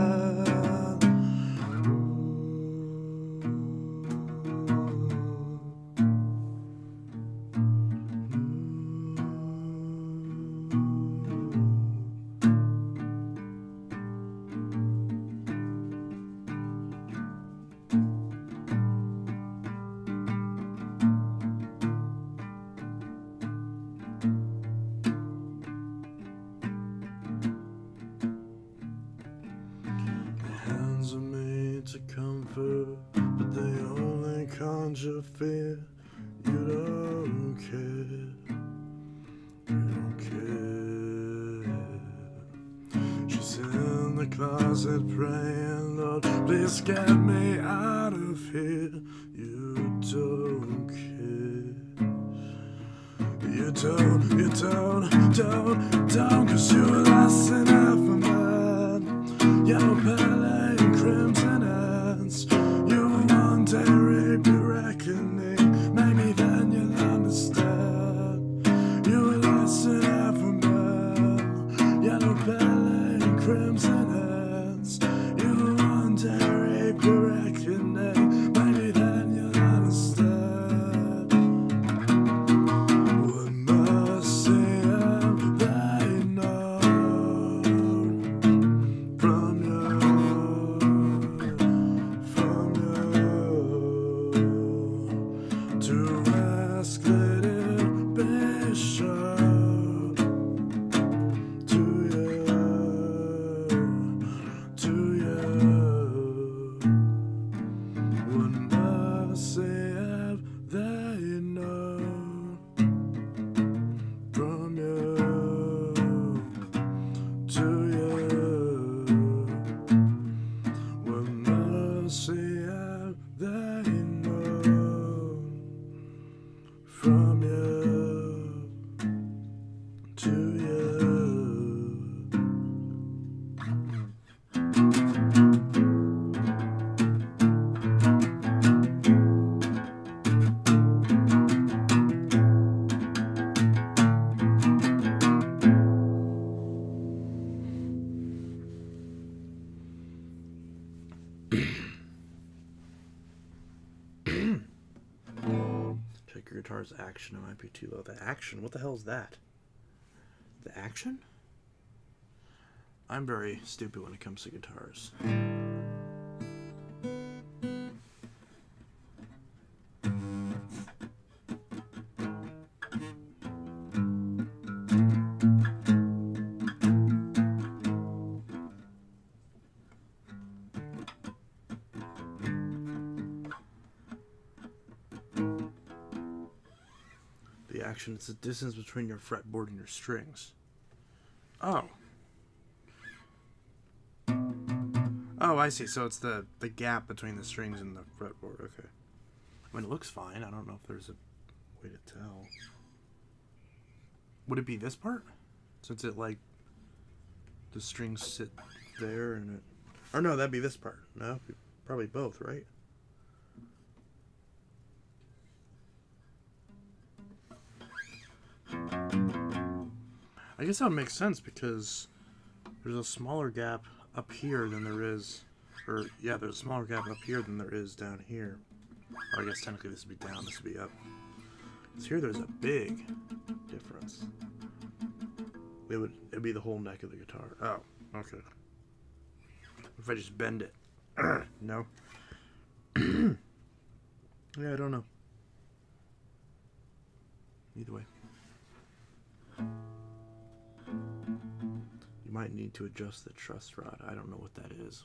Hands are made to comfort, but they only conjure fear. You don't care. You don't care. She's in the closet praying, Lord, please get me out of here. You don't care. You don't, 'cause you're less than half a man. Yellow belly and crimson hands. You will one day rape your reckoning. Maybe then you'll understand. You were less than half a man. Yellow belly and crimson hands. You will one day rape your reckoning. Maybe then you'll understand. What mercy have they known from you, to ask that it be shown to you, to you. What mercy have they known from you to you? What mercy have they known from Pick your guitar's action. It might be too low. The action? What the hell is that? The action? I'm very stupid when it comes to guitars. The action, it's the distance between your fretboard and your strings. Oh. Oh, I see. So it's the gap between the strings and the fretboard. Okay. I mean, it looks fine. I don't know if there's a way to tell. Would it be this part? Since it, like, the strings sit there and it... Or no, that'd be this part. No? Probably both, right? I guess that would make sense because there's a smaller gap up here than there is, or yeah, there's a smaller gap up here than there is down here. Or I guess technically this would be down, this would be up. So here there's a big difference. It'd be the whole neck of the guitar. Oh, okay. If I just bend it. No. Yeah, I don't know. Either way. You might need to adjust the truss rod. I don't know what that is.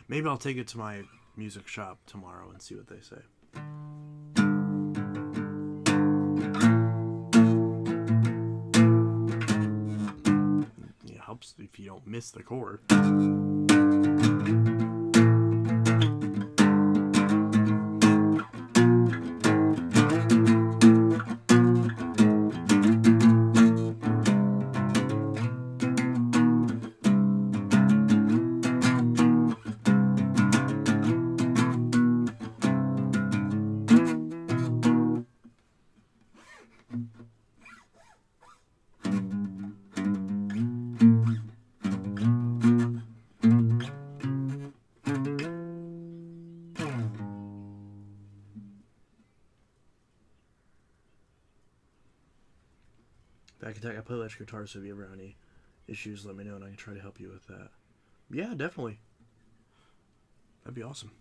Maybe I'll take it to my music shop tomorrow and see what they say. It helps if you don't miss the chord. Back Attack, I play electric guitar, so if you ever have any issues, let me know and I can try to help you with that. Yeah, definitely. That'd be awesome.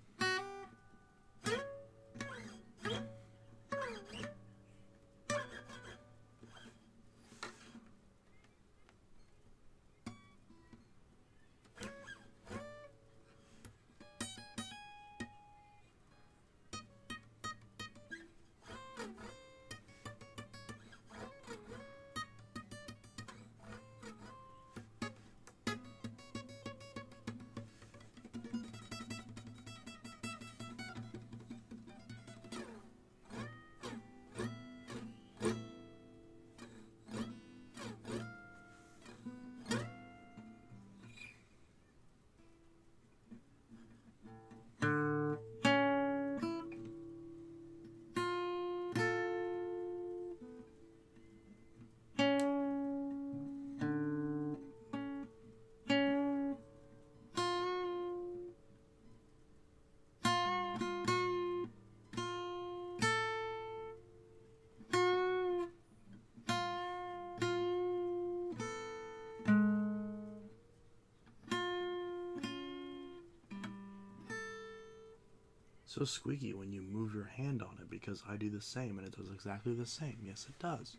So squeaky when you move your hand on it because I do the same and it does exactly the same. Yes, it does.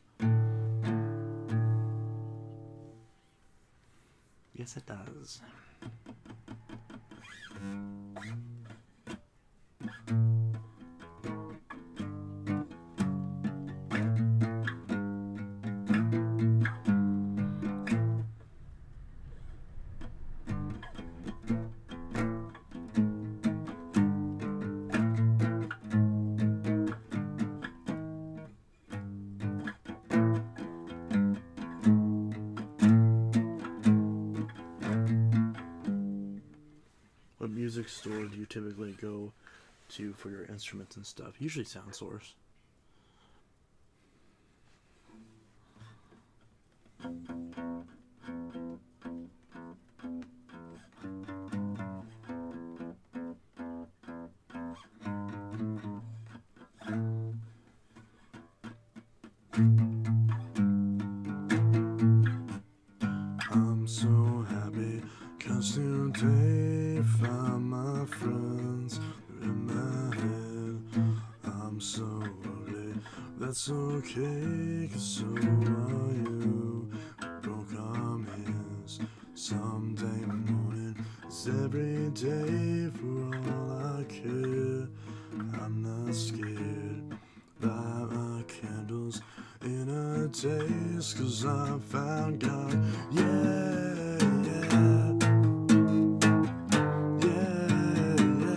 Yes, it does. What music store do you typically go to for your instruments and stuff? Usually Sound Source. I'm so happy, 'cause today found my friends in my head. I'm so ugly, that's okay, 'cause so are you. We broke our mirrors someday morning. It's every day for all I care. I'm not scared. Light my candles in a daze, 'cause I found God. Yeah, yeah. Yeah, yeah.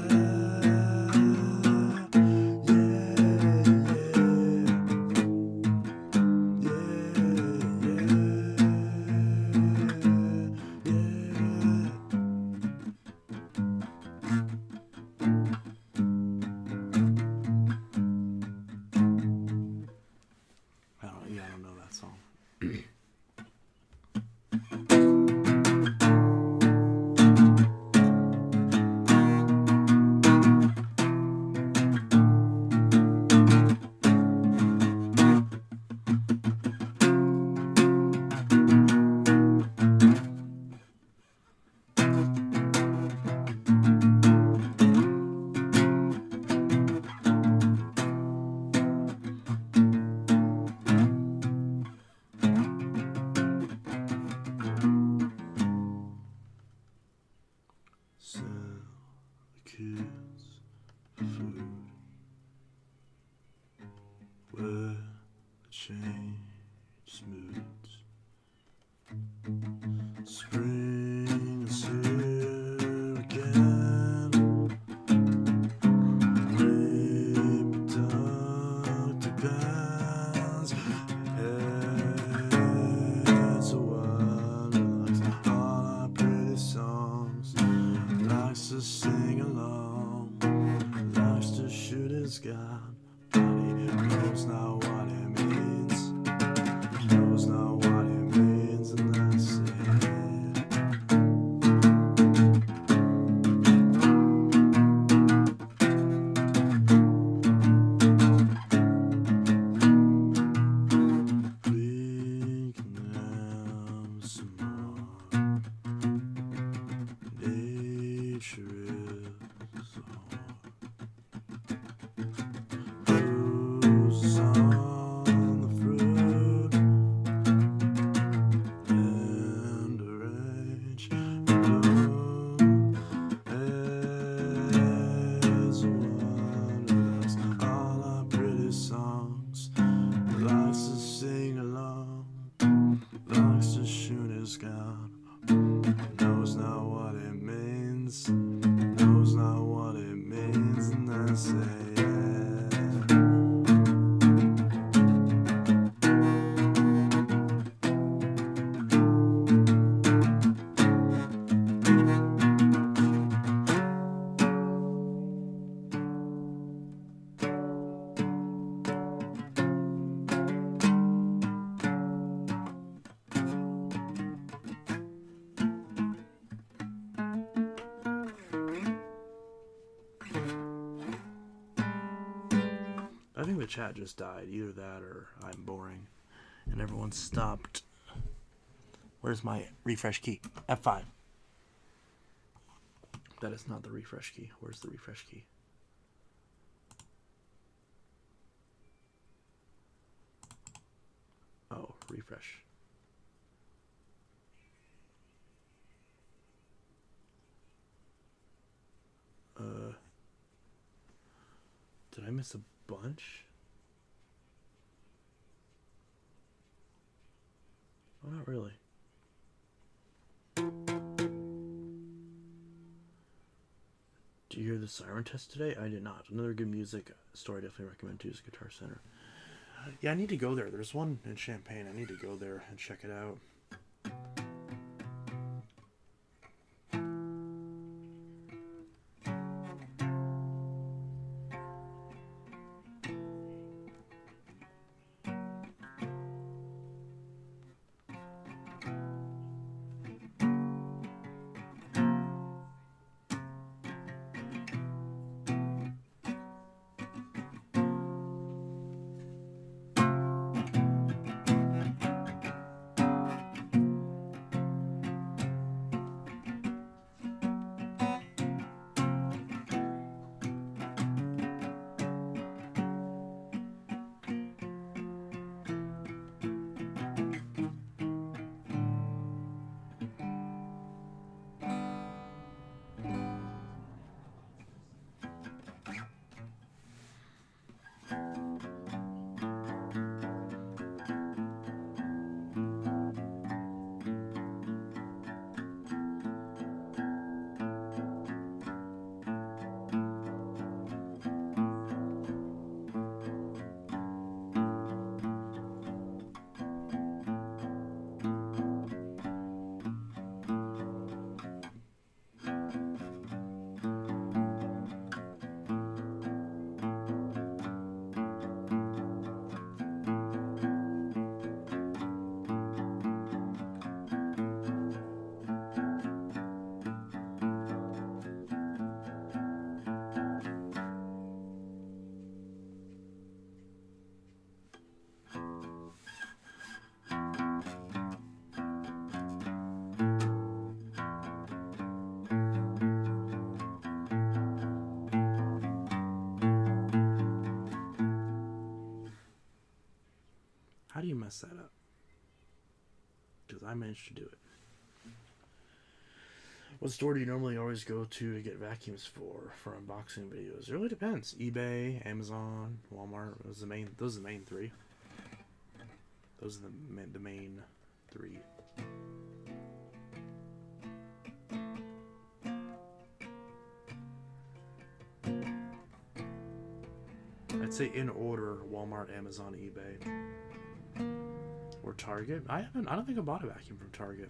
I don't know that song. Sell the kids food. Where the change moods. Spring is here again. Reproductive bands. Heads of wonderlust. All our pretty songs. Likes to sing along. Likes to shoot his gun. But he knows not what it means. Knows not what it means, and that's it. We can have some more. Nature is hard. Who's on the fruit and arrange bloom as wonders. All our pretty songs, likes to sing along, likes to shoot his gun, knows not what it means, knows not what it means, and that's it. I think the chat just died. Either that or I'm boring. And everyone stopped. Where's my refresh key? F5. That is not the refresh key. Where's the refresh key? Oh, refresh. Did I miss a bunch? Oh, not really. Do you hear the siren test today? I did not. Another good music store I definitely recommend too is Guitar Center. Yeah, I need to go there. There's one in Champaign. I need to go there and check it out. How do you mess that up? Because I managed to do it. What store do you normally always go to get vacuums for unboxing videos? It really depends. eBay, Amazon, Walmart. Those are the main three. Those are the main three. I'd say in order: Walmart, Amazon, eBay, or Target. I don't think I bought a vacuum from Target.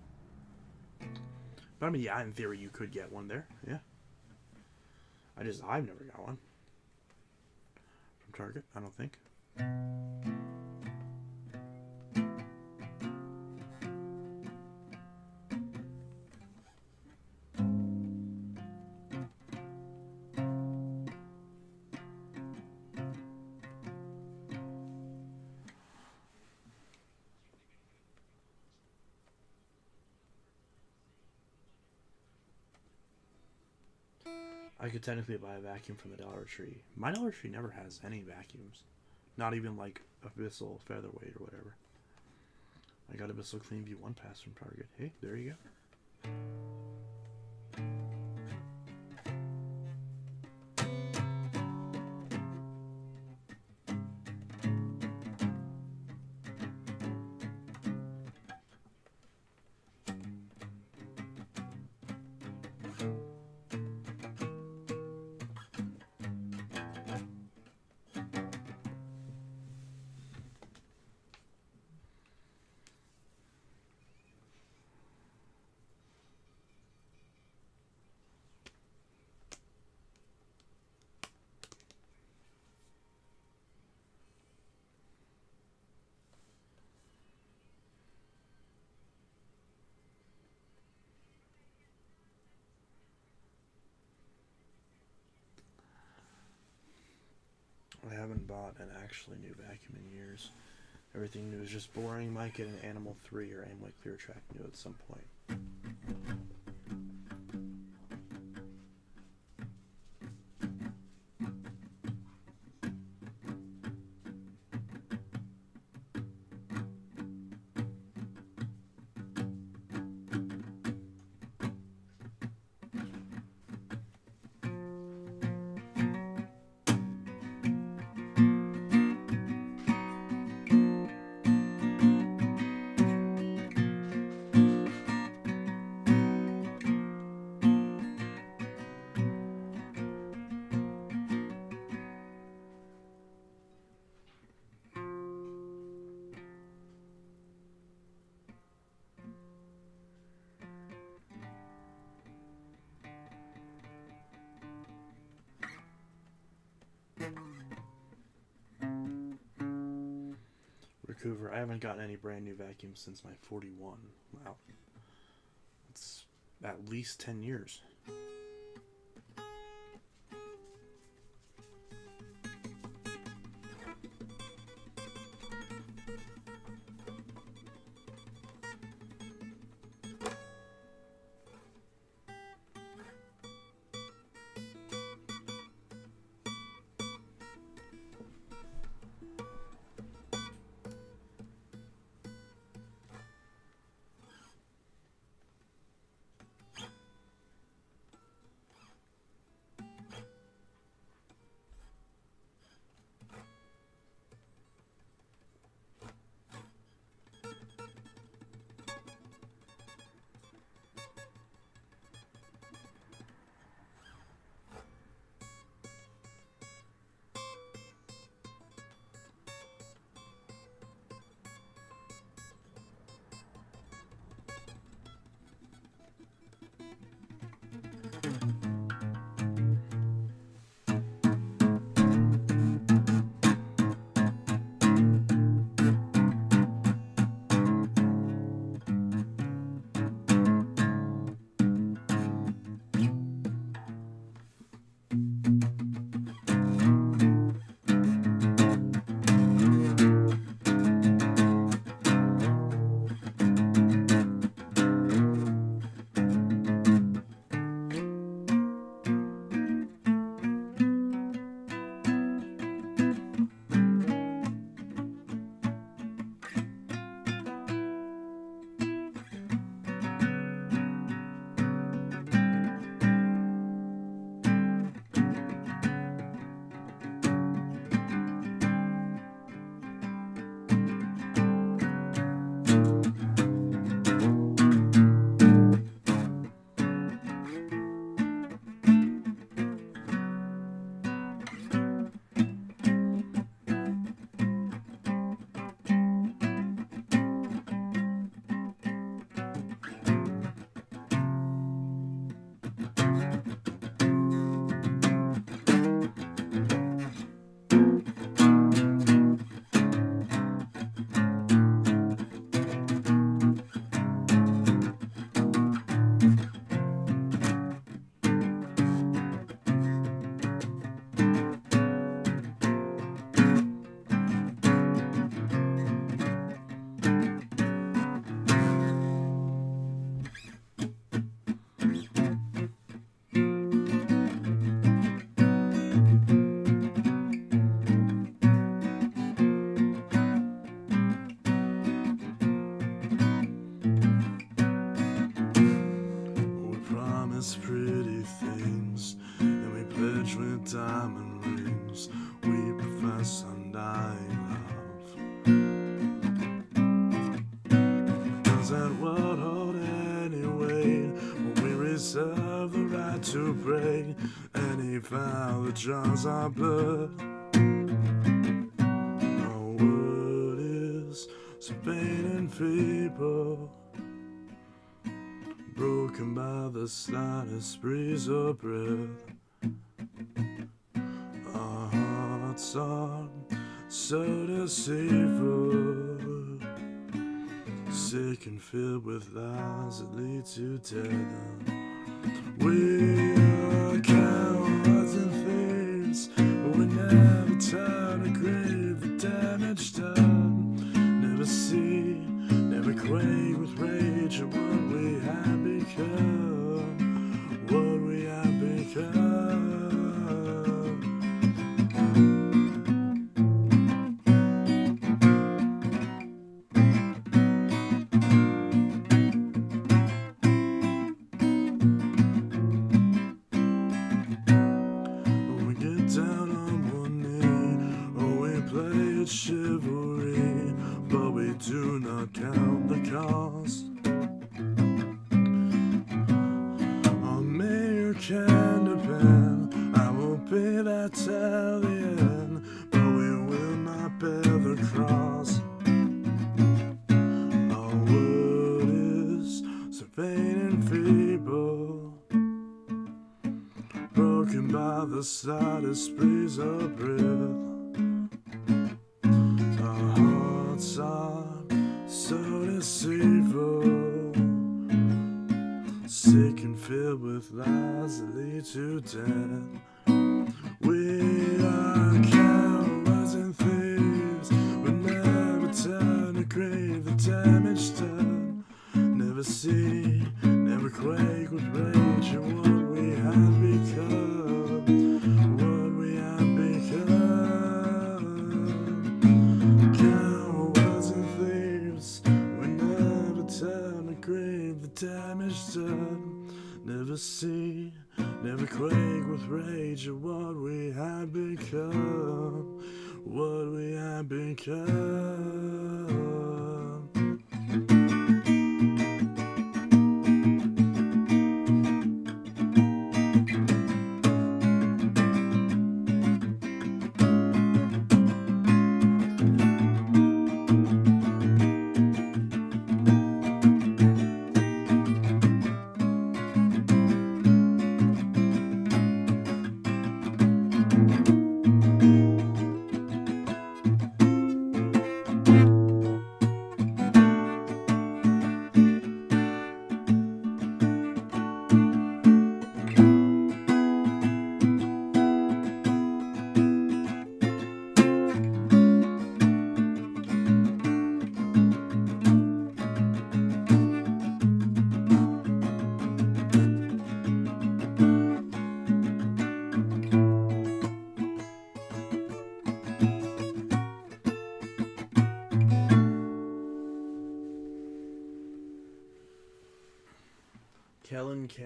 But I mean, yeah, in theory, you could get one there. Yeah. I've never got one from Target. I don't think. I could technically buy a vacuum from the Dollar Tree. My Dollar Tree never has any vacuums. Not even like a Bissell Featherweight or whatever. I got a Bissell Cleanview 1 pass from Target. Hey, there you go. I haven't bought an actually new vacuum in years. Everything new is just boring. Might get an Animal 3 or Amway ClearTrack new at some point. Vancouver. I haven't gotten any brand new vacuums since my 41. Wow. It's at least 10 years. foul that draws our blood. Our world is so vain and feeble, broken by the slightest breeze or breath. Our hearts are so deceitful, sick and filled with lies that lead to death. We are cowards and thieves, but we never turn to grieve the damage done. Never see, never quake with rage at what we have become, what we have become. Down on one knee, oh, we play at chivalry, but we do not count the cost. On me you can depend, I will be there till the end, but we will not bear the cross. Our world is so vain and feeble, broken by the slightest breeze or breath. Our hearts are so deceitful, sick and filled with lies that lead to death. We are cowards and thieves, we never turn to grieve the damage done. Never see, never quake with rage at what we have become, what we have become. Cowards and thieves, we never turn to grieve the damage done. Never see, never quake with rage at what we have become, what we have become. Kellen K.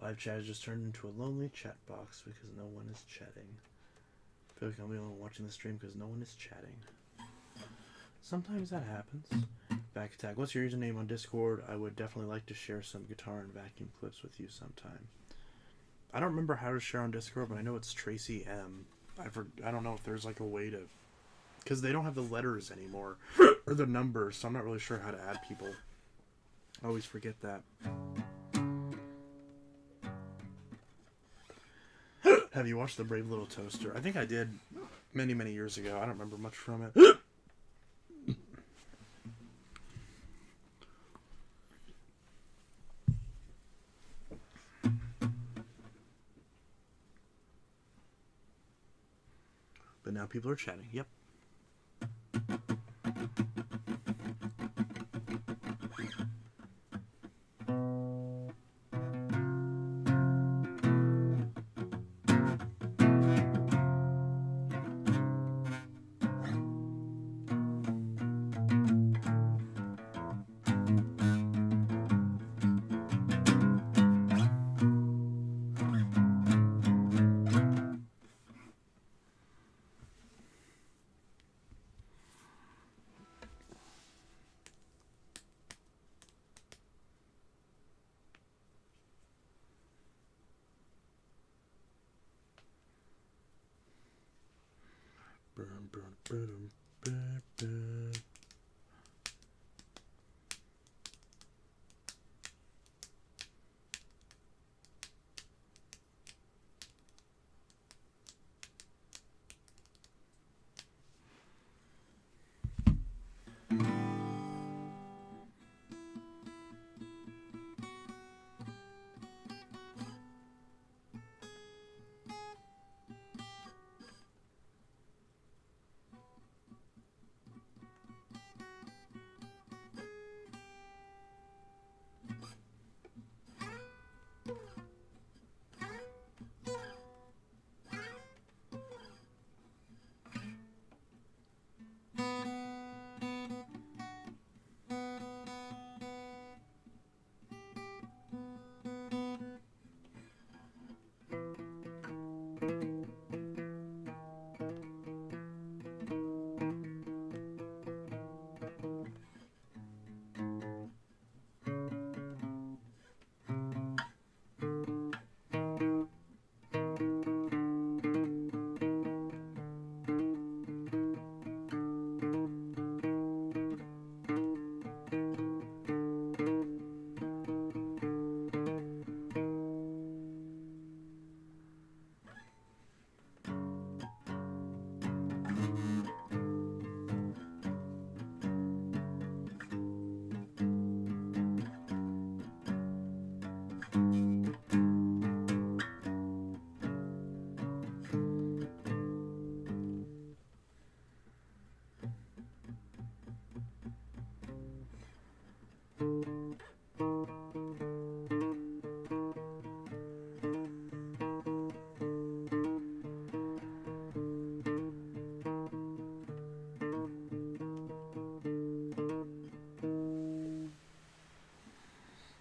Live chat has just turned into a lonely chat box because no one is chatting. I feel like I'm the only one watching the stream because no one is chatting. Sometimes that happens. Back attack. What's your username on Discord? I would definitely like to share some guitar and vacuum clips with you sometime. I don't remember how to share on Discord, but I know it's Tracy M. I don't know if there's like a way to, because they don't have the letters anymore or the numbers, so I'm not really sure how to add people. I always forget that. Have you watched The Brave Little Toaster? I think I did many, many years ago. I don't remember much from it. But now people are chatting. Yep.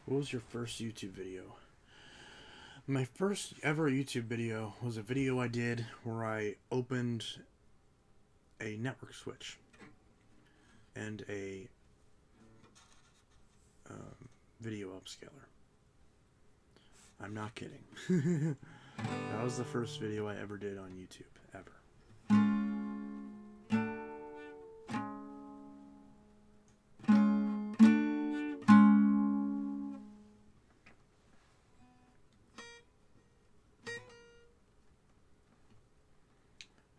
What was your first YouTube video? My first ever YouTube video was a video I did where I opened a network switch and a video upscaler. I'm not kidding. That was the first video I ever did on YouTube, ever.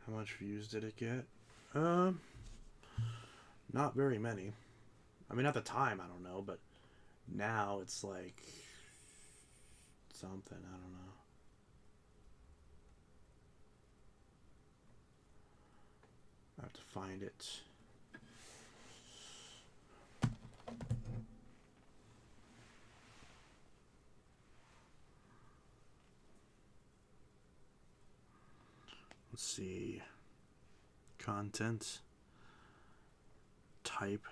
How much views did it get? Not very many. I mean, at the time, I don't know, but now it's like something, I don't know. I have to find it. Let's see. Content. Type.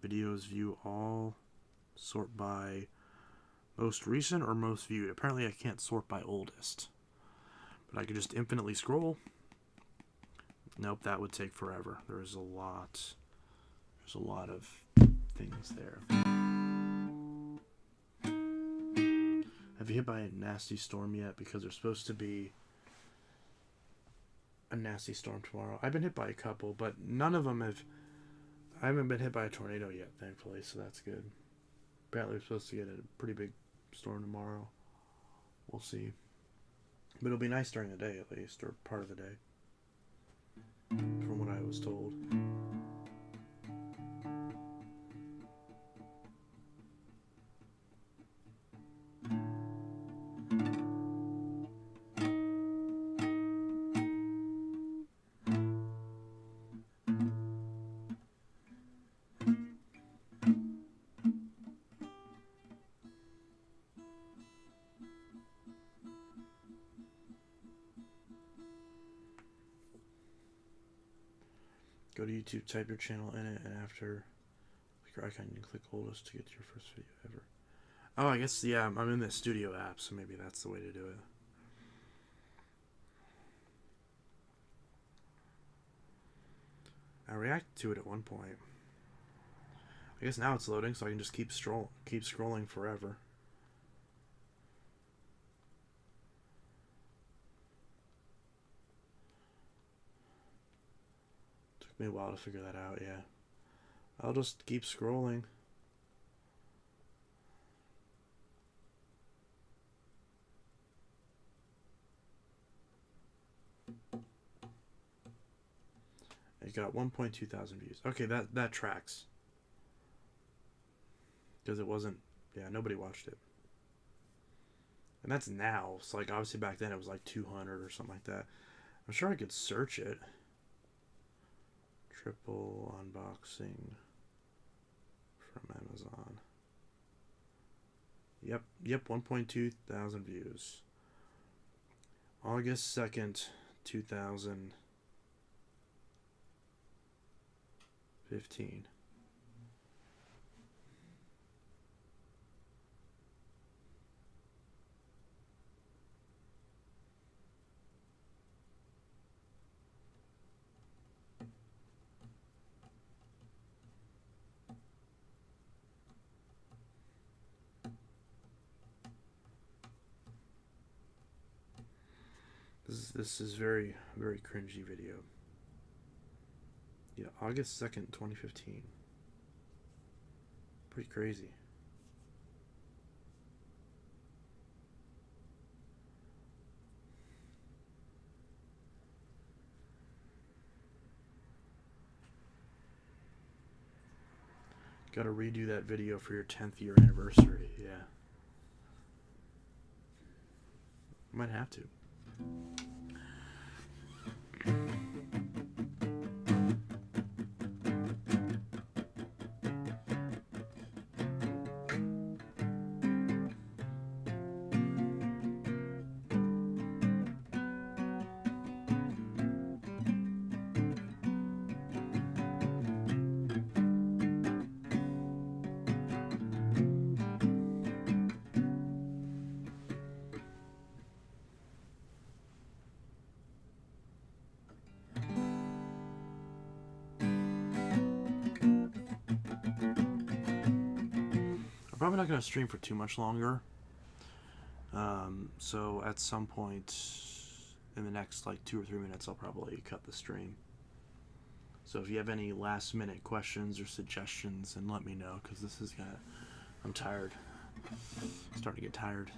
Videos, view all. Sort by most recent or most viewed. Apparently I can't sort by oldest. But I could just infinitely scroll. Nope, that would take forever. There's a lot of things there. Have you hit by a nasty storm yet? Because there's supposed to be a nasty storm tomorrow. I've been hit by a couple, but none of them have. I haven't been hit by a tornado yet, thankfully, so that's good. Apparently we're supposed to get a pretty big storm tomorrow. We'll see. But it'll be nice during the day, at least, or part of the day. From what I was told. Go to YouTube, type your channel in it, and after click your icon, you can click oldest to get to your first video ever. Oh, I guess, yeah, I'm in the studio app, so maybe that's the way to do it. I reacted to it at one point. I guess now it's loading, so I can just keep scrolling forever. Took me a while to figure that out, yeah. I'll just keep scrolling. It got 1.2 thousand views. Okay, that tracks. Because it wasn't, yeah, nobody watched it. And that's now. It's like, obviously back then it was like 200 or something like that. I'm sure I could search it. Triple unboxing from Amazon. Yep, 1.2 thousand views. August 2nd, 2015. This is very, very cringy video. Yeah, August 2nd, 2015. Pretty crazy. Gotta redo that video for your 10th year anniversary, yeah. Might have to. I'm probably not going to stream for too much longer. So at some point in the next like 2 or 3 minutes, I'll probably cut the stream. So if you have any last minute questions or suggestions, then let me know, because this is gonna, I'm tired. I'm starting to get tired.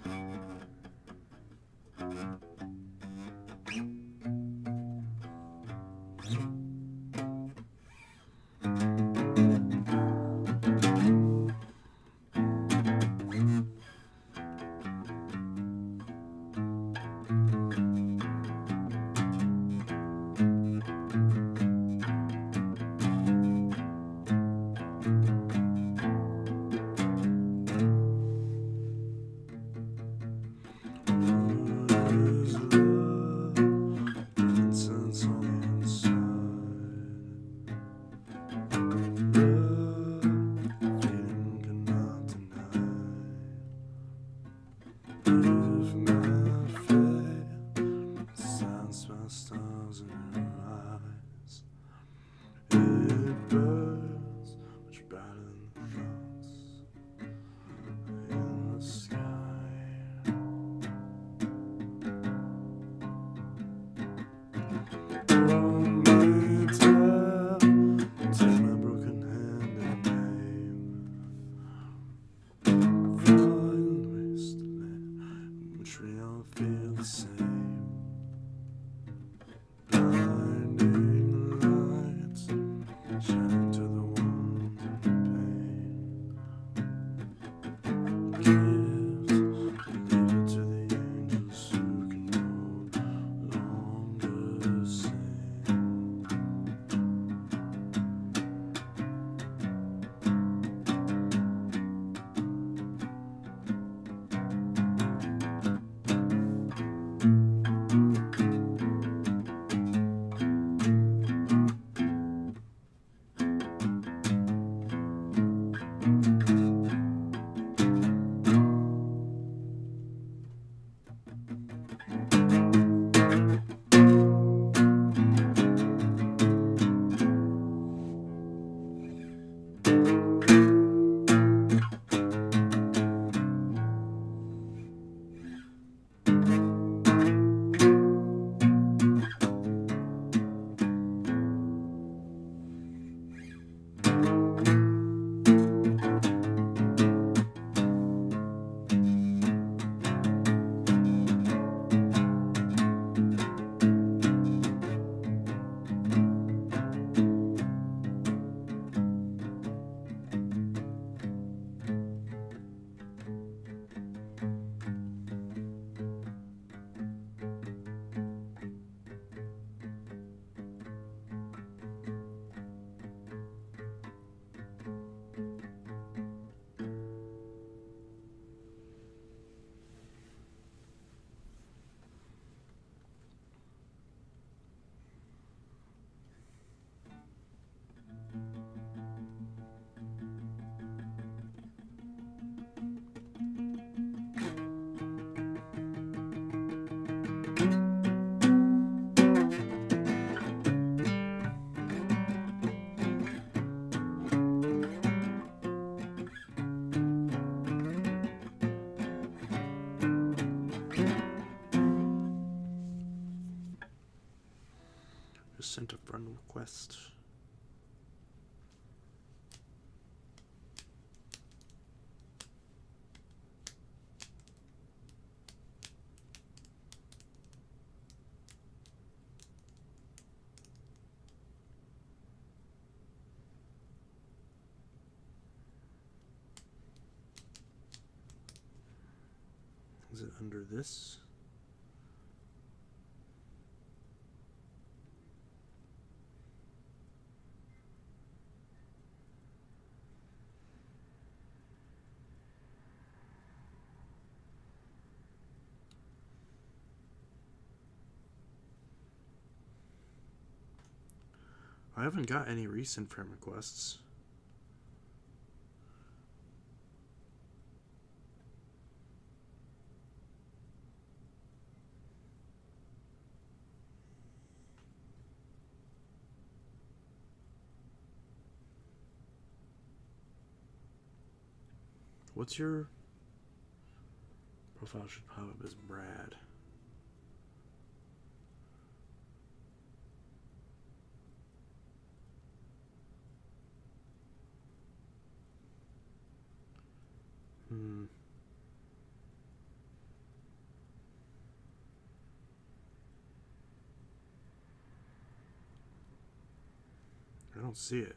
Just sent a friend request. Is it under this? I haven't got any recent friend requests. What's your profile? Should pop up as Brad. I don't see it.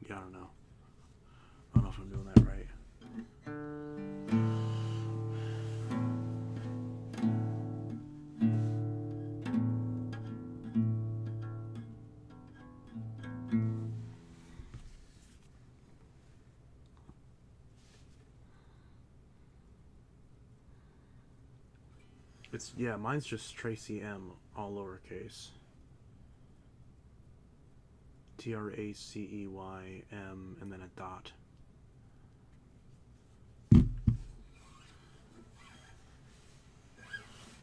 Yeah, I don't know. I don't know if I'm doing that right. It's, yeah, mine's just Tracy M, all lowercase. TRACEYM and then a dot.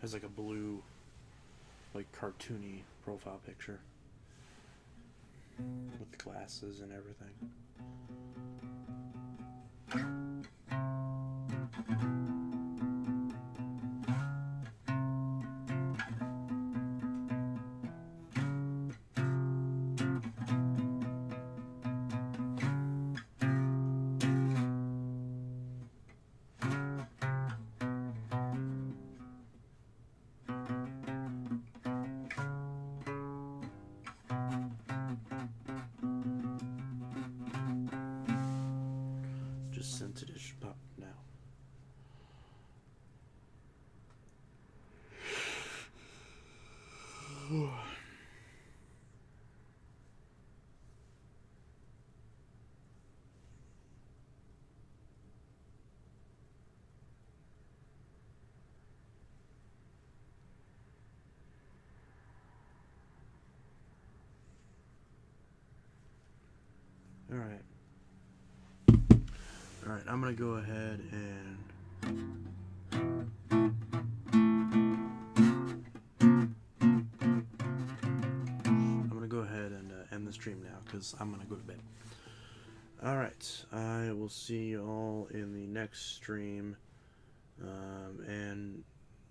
Has like a blue, like cartoony profile picture with glasses and everything. Just sent it, it should pop now. Alright. Alright, I'm gonna go ahead and end the stream now because I'm gonna go to bed. Alright, I will see you all in the next stream and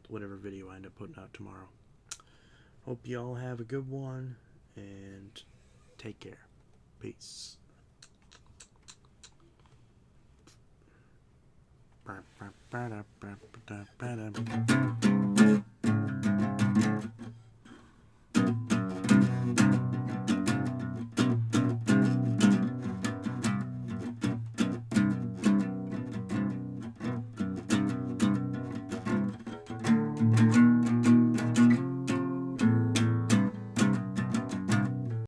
whatever video I end up putting out tomorrow. Hope you all have a good one and take care. Peace. Ba-da-ba-ba-da-ba-da-ba-da.